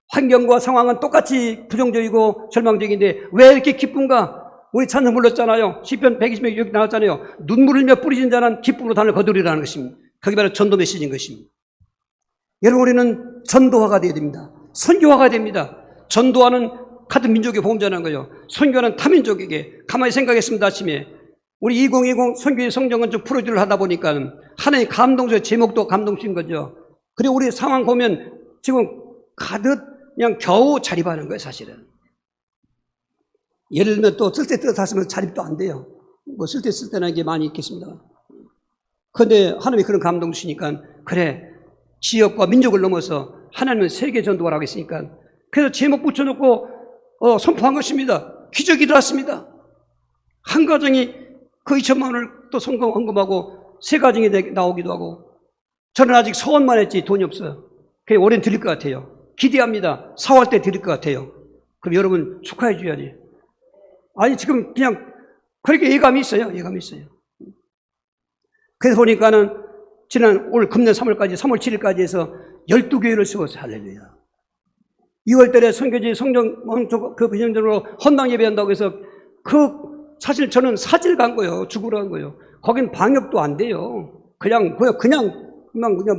환경과 상황은 똑같이 부정적이고 절망적인데 왜 이렇게 기쁜가? 우리 찬송 불렀잖아요. 시편 120편 여기 나왔잖아요. 눈물 흘며 뿌리진 자는 기쁨으로 단을 거두리라는 것입니다. 그게 바로 전도 메시지인 것입니다. 여러분, 우리는 전도화가 되어야 됩니다. 선교화가 됩니다. 전도하는 같은 민족의 보험자라는 거예요. 선교는 타민족에게. 가만히 생각했습니다. 아침에 우리 2020 선교의 성경은 좀 프로듀를 하다 보니까 하나의 감동적 제목도 감동적인 거죠. 그리고 우리 상황 보면 지금 가득 그냥 겨우 자립하는 거예요, 사실은. 예를 들면 또 쓸 때 뜻하시면 자립도 안 돼요. 뭐 쓸 때 쓸 때는 게 많이 있겠습니다. 그런데 하나님이 그런 감동 주시니까, 그래, 지역과 민족을 넘어서 하나님은 세계 전도를 하고 있으니까, 그래서 제목 붙여놓고 선포한 것입니다. 기적이 일어났습니다. 한 가정이 그 2천만 원을 또 헌금하고 세 가정이 나오기도 하고. 저는 아직 서원만 했지 돈이 없어요. 그게 올해는 드릴 것 같아요. 기대합니다. 4월 때 드릴 것 같아요. 그럼 여러분 축하해 줘야지. 아니, 지금 그냥 그렇게 예감이 있어요. 예감이 있어요. 그래서 보니까는 지난 올 금년 3월 7일까지 해서 12교회를 세웠어요. 할렐루야. 2월 달에 선교지 성령 그 비전적으로 헌당 예배한다고 해서 사실 저는 사질 간 거예요. 죽으러 간 거예요. 거긴 방역도 안 돼요. 그냥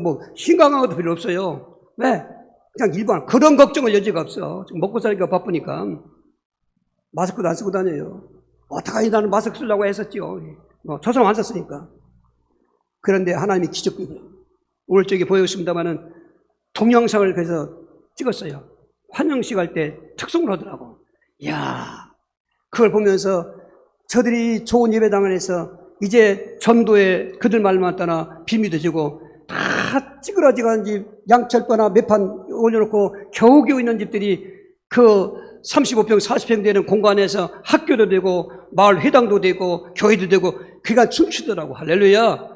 뭐 심각한 것도 필요 없어요. 왜? 그냥 일반 그런 걱정을 여지가 없어. 지금 먹고 살기가 바쁘니까 마스크도 안 쓰고 다녀요. 어떡하니 나는 마스크 쓰려고 했었죠. 저 사람 안 썼으니까. 그런데 하나님이 기적적으로 오늘 저기 보여줬습니다마는 동영상을 그래서 찍었어요. 환영식 할 때 특송을 하더라고. 이야, 그걸 보면서 저들이 좋은 예배당을 해서 이제 전도에 그들 말만 따라 빔이 되지고 다 찌그러지간 집 양철바나 몇 판 올려놓고 겨우겨우 있는 집들이 그 35평 40평 되는 공간에서 학교도 되고 마을 회당도 되고 교회도 되고 그가 춤추더라고. 할렐루야.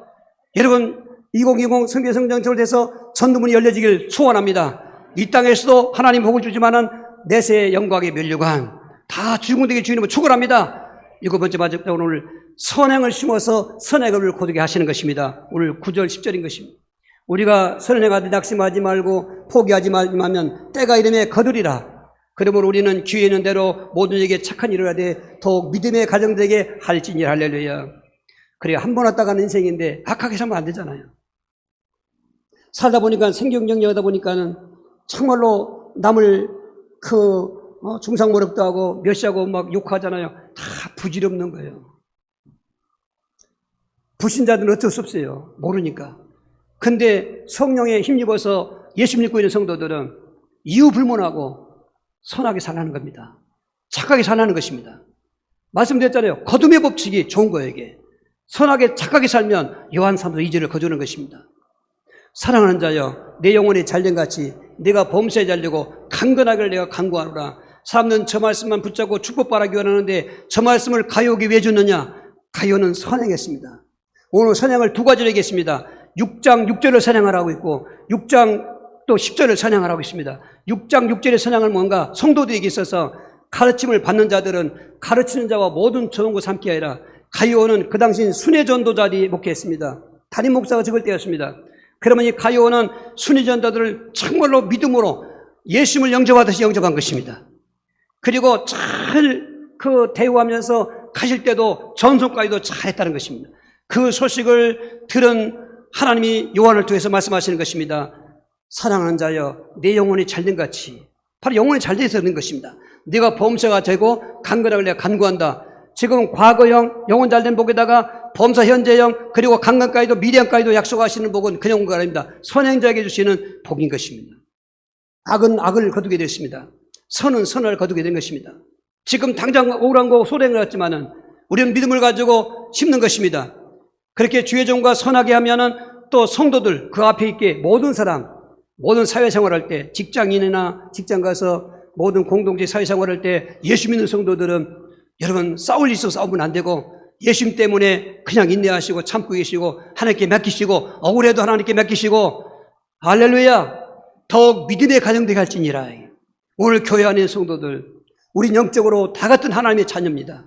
여러분, 2020 선교성장철을 돼서 전도문이 열려지길 소원합니다. 이 땅에서도 하나님 복을 주지만은 내세의 영광의 면류관 다 주인공에게 주인님을 축원합니다. 7번째 마지막 오늘 선행을 심어서 선행을 거두게 하시는 것입니다. 오늘 9절 10절인 것입니다. 우리가 선행하되 낙심하지 말고 포기하지 말면 때가 이름에 거두리라. 그러므로 우리는 기회 있는 대로 모든 에게 착한 일을 하되 더욱 믿음의 가정되게 할지니라. 할렐루야. 그래, 한 번 왔다 가는 인생인데 악하게 살면 안 되잖아요. 살다 보니까 생경정리하다 보니까는 정말로 남을 중상모략도 하고 멸시하고 막 욕하잖아요. 다 부질없는 거예요. 불신자들은 어쩔 수 없어요. 모르니까. 근데 성령에 힘입어서 예수 믿고 있는 성도들은 이유 불문하고 선하게 살라는 겁니다. 착하게 살라는 것입니다. 말씀드렸잖아요. 거둠의 법칙이 좋은 거예요, 이게. 선하게 착하게 살면 요한 3서 2절을 거두는 것입니다. 사랑하는 자여, 내 영혼이 잘된같이 네가 범사에 잘되고 강건하기를 내가 간구하노라. 사람들은 저 말씀만 붙잡고 축복바라기 원하는데 저 말씀을 가요에게 왜 줬느냐? 가요는 선행했습니다. 오늘 선행을 두 가지로 얘기했습니다. 6장 6절을 선행하라고 있고 6장 또 10절을 선행하라고 있습니다. 6장 6절의 선행은 뭔가 성도들에게 있어서 가르침을 받는 자들은 가르치는 자와 모든 좋은 거 삼게 하라. 가요는 그 당시 순회 전도자들이 목회했습니다. 담임 목사가 적을 때였습니다. 그러면 이 가요는 순회 전도자들을 정말로 믿음으로 예수님을 영접하듯이 영접한 것입니다. 그리고 잘 대우하면서 가실 때도 전송까지도 잘했다는 것입니다. 그 소식을 들은 하나님이 요한을 통해서 말씀하시는 것입니다. 사랑하는 자여 내 영혼이 잘된 같이, 바로 영혼이 잘돼서 그런 것입니다. 네가 범사가 되고 강건하길 내가 간구한다. 지금 과거형 영혼 잘된 복에다가 범사 현재형 그리고 강건까지도 미래형까지도 약속하시는 복은 그냥 온 거 아닙니다. 선행자에게 주시는 복인 것입니다. 악은 악을 거두게 됐습니다. 선은 선을 거두게 된 것입니다. 지금 당장 억울한 거 소랭을 했지만은 우리는 믿음을 가지고 심는 것입니다. 그렇게 주의 종과 선하게 하면은 또 성도들 그 앞에 있게 모든 사람, 모든 사회생활할 때 직장인이나 직장 가서 모든 공동체 사회생활할 때 예수 믿는 성도들은 여러분 싸울 일 있어 싸우면 안 되고 예수님 때문에 그냥 인내하시고 참고 계시고 하나님께 맡기시고 억울해도 하나님께 맡기시고 할렐루야 더욱 믿음의 가정되게 할지니라. 오늘 교회 안에 있는 성도들 우리 영적으로 다 같은 하나님의 자녀입니다.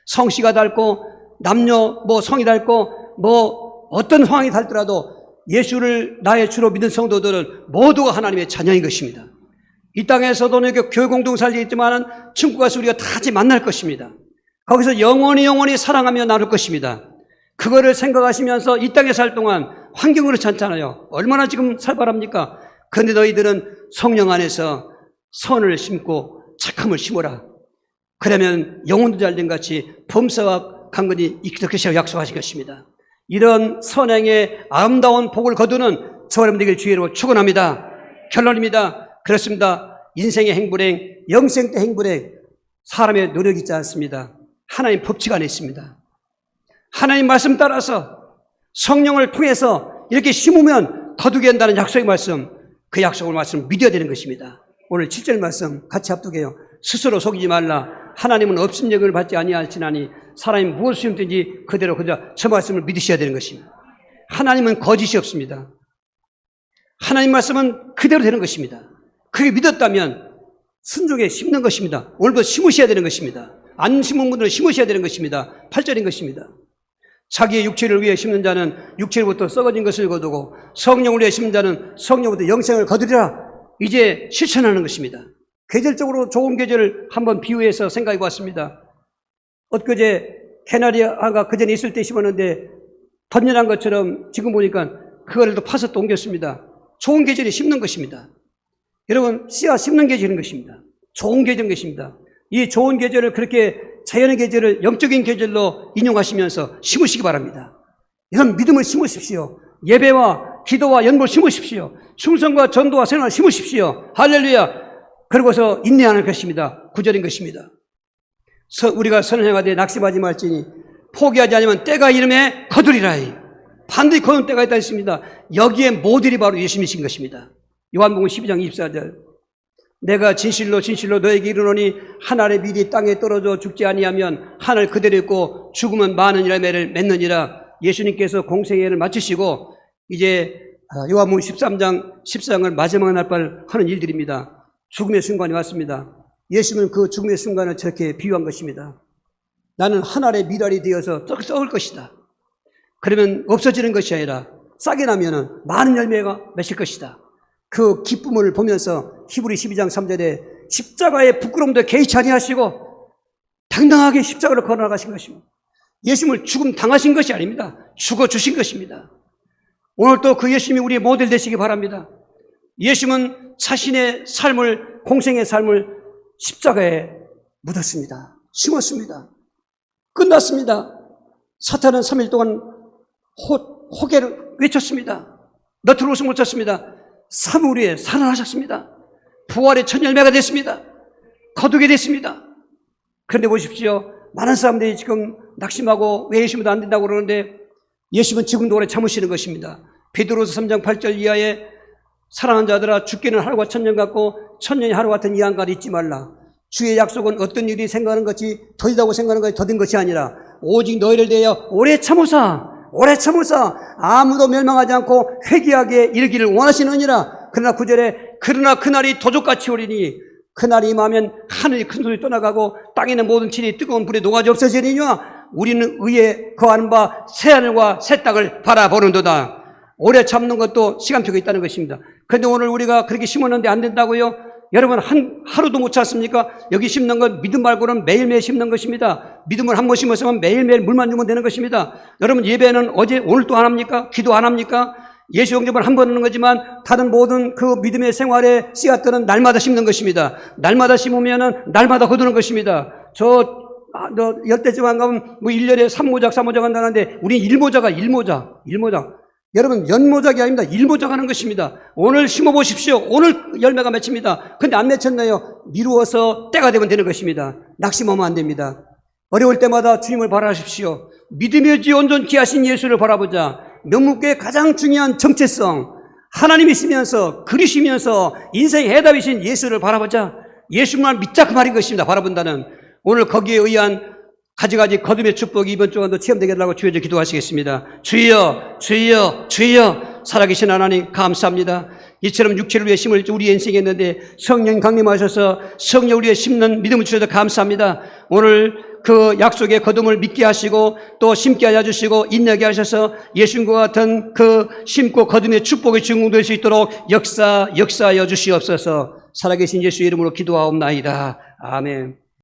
성씨가 닳고 남녀 성이 닳고 어떤 상황이 닳더라도 예수를 나의 주로 믿는 성도들은 모두가 하나님의 자녀인 것입니다. 이 땅에서도 이렇게 교회 공동 살겠지만은 친구 가서 우리가 다 같이 만날 것입니다. 거기서 영원히 사랑하며 나눌 것입니다. 그거를 생각하시면서 이 땅에 살 동안 환경은 그렇지 않잖아요. 얼마나 지금 살벌합니까? 그런데 너희들은 성령 안에서 선을 심고 착함을 심어라. 그러면 영혼도 잘된 같이 범사와 강건이 있게 되시라고 약속하신 것입니다. 이런 선행의 아름다운 복을 거두는 저와 여러분 되길 주의로 축원합니다. 결론입니다. 그렇습니다. 인생의 행불행, 영생 때 행불행, 사람의 노력이 있지 않습니다. 하나님 법칙 안에 있습니다. 하나님 말씀 따라서 성령을 통해서 이렇게 심으면 거두게 한다는 약속의 말씀, 그 약속의 말씀을 믿어야 되는 것입니다. 오늘 7절 말씀 같이 합독해요. 스스로 속이지 말라. 하나님은 없음 영을 받지 아니하시나니 사람이 무엇을 심든지 그대로 저 말씀을 믿으셔야 되는 것입니다. 하나님은 거짓이 없습니다. 하나님 말씀은 그대로 되는 것입니다. 그게 믿었다면 순종에 심는 것입니다. 오늘도 심으셔야 되는 것입니다. 안 심은 분들은 심으셔야 되는 것입니다. 8절인 것입니다. 자기의 육체를 위해 심는 자는 육체로부터 썩어진 것을 거두고 성령을 위해 심는 자는 성령부터 영생을 거두리라. 이제 실천하는 것입니다. 계절적으로 좋은 계절을 한번 비유해서 생각해 봤습니다. 엊그제 캐나리아가 그전에 있을 때 심었는데 번연한 것처럼 지금 보니까 그거를 또 파서 또 옮겼습니다. 좋은 계절에 심는 것입니다. 여러분 씨앗 심는 계절인 것입니다. 좋은 계절인 것입니다. 이 좋은 계절을 그렇게 자연의 계절을 영적인 계절로 인용하시면서 심으시기 바랍니다. 이런 믿음을 심으십시오. 예배와 기도와 연보를 심으십시오. 충성과 전도와 생활을 심으십시오. 할렐루야. 그러고서 인내하는 것입니다. 9절인 것입니다. 우리가 선행하되 낙심하지 말지니 포기하지 않으면 때가 이름에 거두리라. 반드시 거둔 때가 있다 했습니다. 여기에 모델이 바로 예수님이신 것입니다. 요한복음 12장 24절 내가 진실로 너에게 이르노니 한 알의 밀이 땅에 떨어져 죽지 아니하면 하늘 그대로 있고 죽으면 많은 열매를 맺느니라. 예수님께서 공생애를 마치시고 이제 요한복음 13장 14장을 마지막 날발 하는 일들입니다. 죽음의 순간이 왔습니다. 예수님은 그 죽음의 순간을 저렇게 비유한 것입니다. 나는 한 알의 밀알이 되어서 썩을 것이다. 그러면 없어지는 것이 아니라 싹이 나면은 많은 열매가 맺힐 것이다. 그 기쁨을 보면서 히브리 12장 3절에 십자가의 부끄러움도 개의치 아니하시고 당당하게 십자가를 걸어나가신 것입니다. 예수님을 죽음 당하신 것이 아닙니다. 죽어주신 것입니다. 오늘 또 그 예수님이 우리의 모델 되시기 바랍니다. 예수님은 자신의 삶을, 공생의 삶을 십자가에 묻었습니다. 심었습니다. 끝났습니다. 사탄은 3일 동안 호계를 외쳤습니다. 너트로 웃음 못 쳤습니다. 3일 후에 살아나셨습니다. 부활의 첫 열매가 됐습니다. 거두게 됐습니다. 그런데 보십시오. 많은 사람들이 지금 낙심하고 왜 예수님도 안 된다고 그러는데 예수님은 지금도 오래 참으시는 것입니다. 베드로서 3장 8절 이하에 사랑하는 자들아, 죽기는 하루가 천년 같고 천년이 하루 같은 이 한가를 잊지 말라. 주의 약속은 어떤 일이 생각하는 것이 더디다고 생각하는 것이 더딘 것이 아니라 오직 너희를 대하여 오래 참으사 아무도 멸망하지 않고 회개하게 이르기를 원하시느니라. 그러나 9절에 그러나 그날이 도적같이 오리니 그날이 임하면 하늘이 큰 소리 떠나가고 땅에 있는 모든 질이 뜨거운 불에 녹아져 없어지리니와 우리는 의에 거하는 바 새하늘과 새 땅을 바라보는도다. 오래 참는 것도 시간표가 있다는 것입니다. 그런데 오늘 우리가 그렇게 심었는데 안 된다고요? 여러분 하루도 못 참습니까? 여기 심는 건 믿음 말고는 매일매일 심는 것입니다. 믿음을 한 번 심었으면 매일매일 물만 주면 되는 것입니다. 여러분 예배는 오늘 또 안 합니까? 기도 안 합니까? 예수 영접을 한 번 하는 거지만 다른 모든 그 믿음의 생활의 씨앗들은 날마다 심는 것입니다. 날마다 심으면은 날마다 거두는 것입니다. 열대쯤 안 가면 뭐 1년에 3모작 한다는데 우리 1모작. 여러분 연모작이 아닙니다. 일모작 하는 것입니다. 오늘 심어보십시오. 오늘 열매가 맺힙니다. 근데 안 맺혔나요? 미루어서 때가 되면 되는 것입니다. 낙심하면 안 됩니다. 어려울 때마다 주님을 바라십시오. 믿음의 주 온전케 하신 예수를 바라보자. 명목교의 가장 중요한 정체성, 하나님이시면서 그리시면서 인생의 해답이신 예수를 바라보자. 예수만 믿자 그 말인 것입니다. 바라본다는. 오늘 거기에 의한 가지가지 거듭의 축복이 이번 주간도 체험되게 해달라고 주여서 기도하시겠습니다. 주여 살아계신 하나님 감사합니다. 이처럼 육체를 위해 심을 우리의 인생에 있는데 성령 강림하셔서 성령 우리의 심는 믿음을 주셔서 감사합니다. 오늘 그 약속의 거듭을 믿게 하시고 또 심게 하여 주시고 인내하게 하셔서 예수님과 같은 그 심고 거듭의 축복이 증공될 수 있도록 역사하여 주시옵소서. 살아계신 예수 이름으로 기도하옵나이다. 아멘.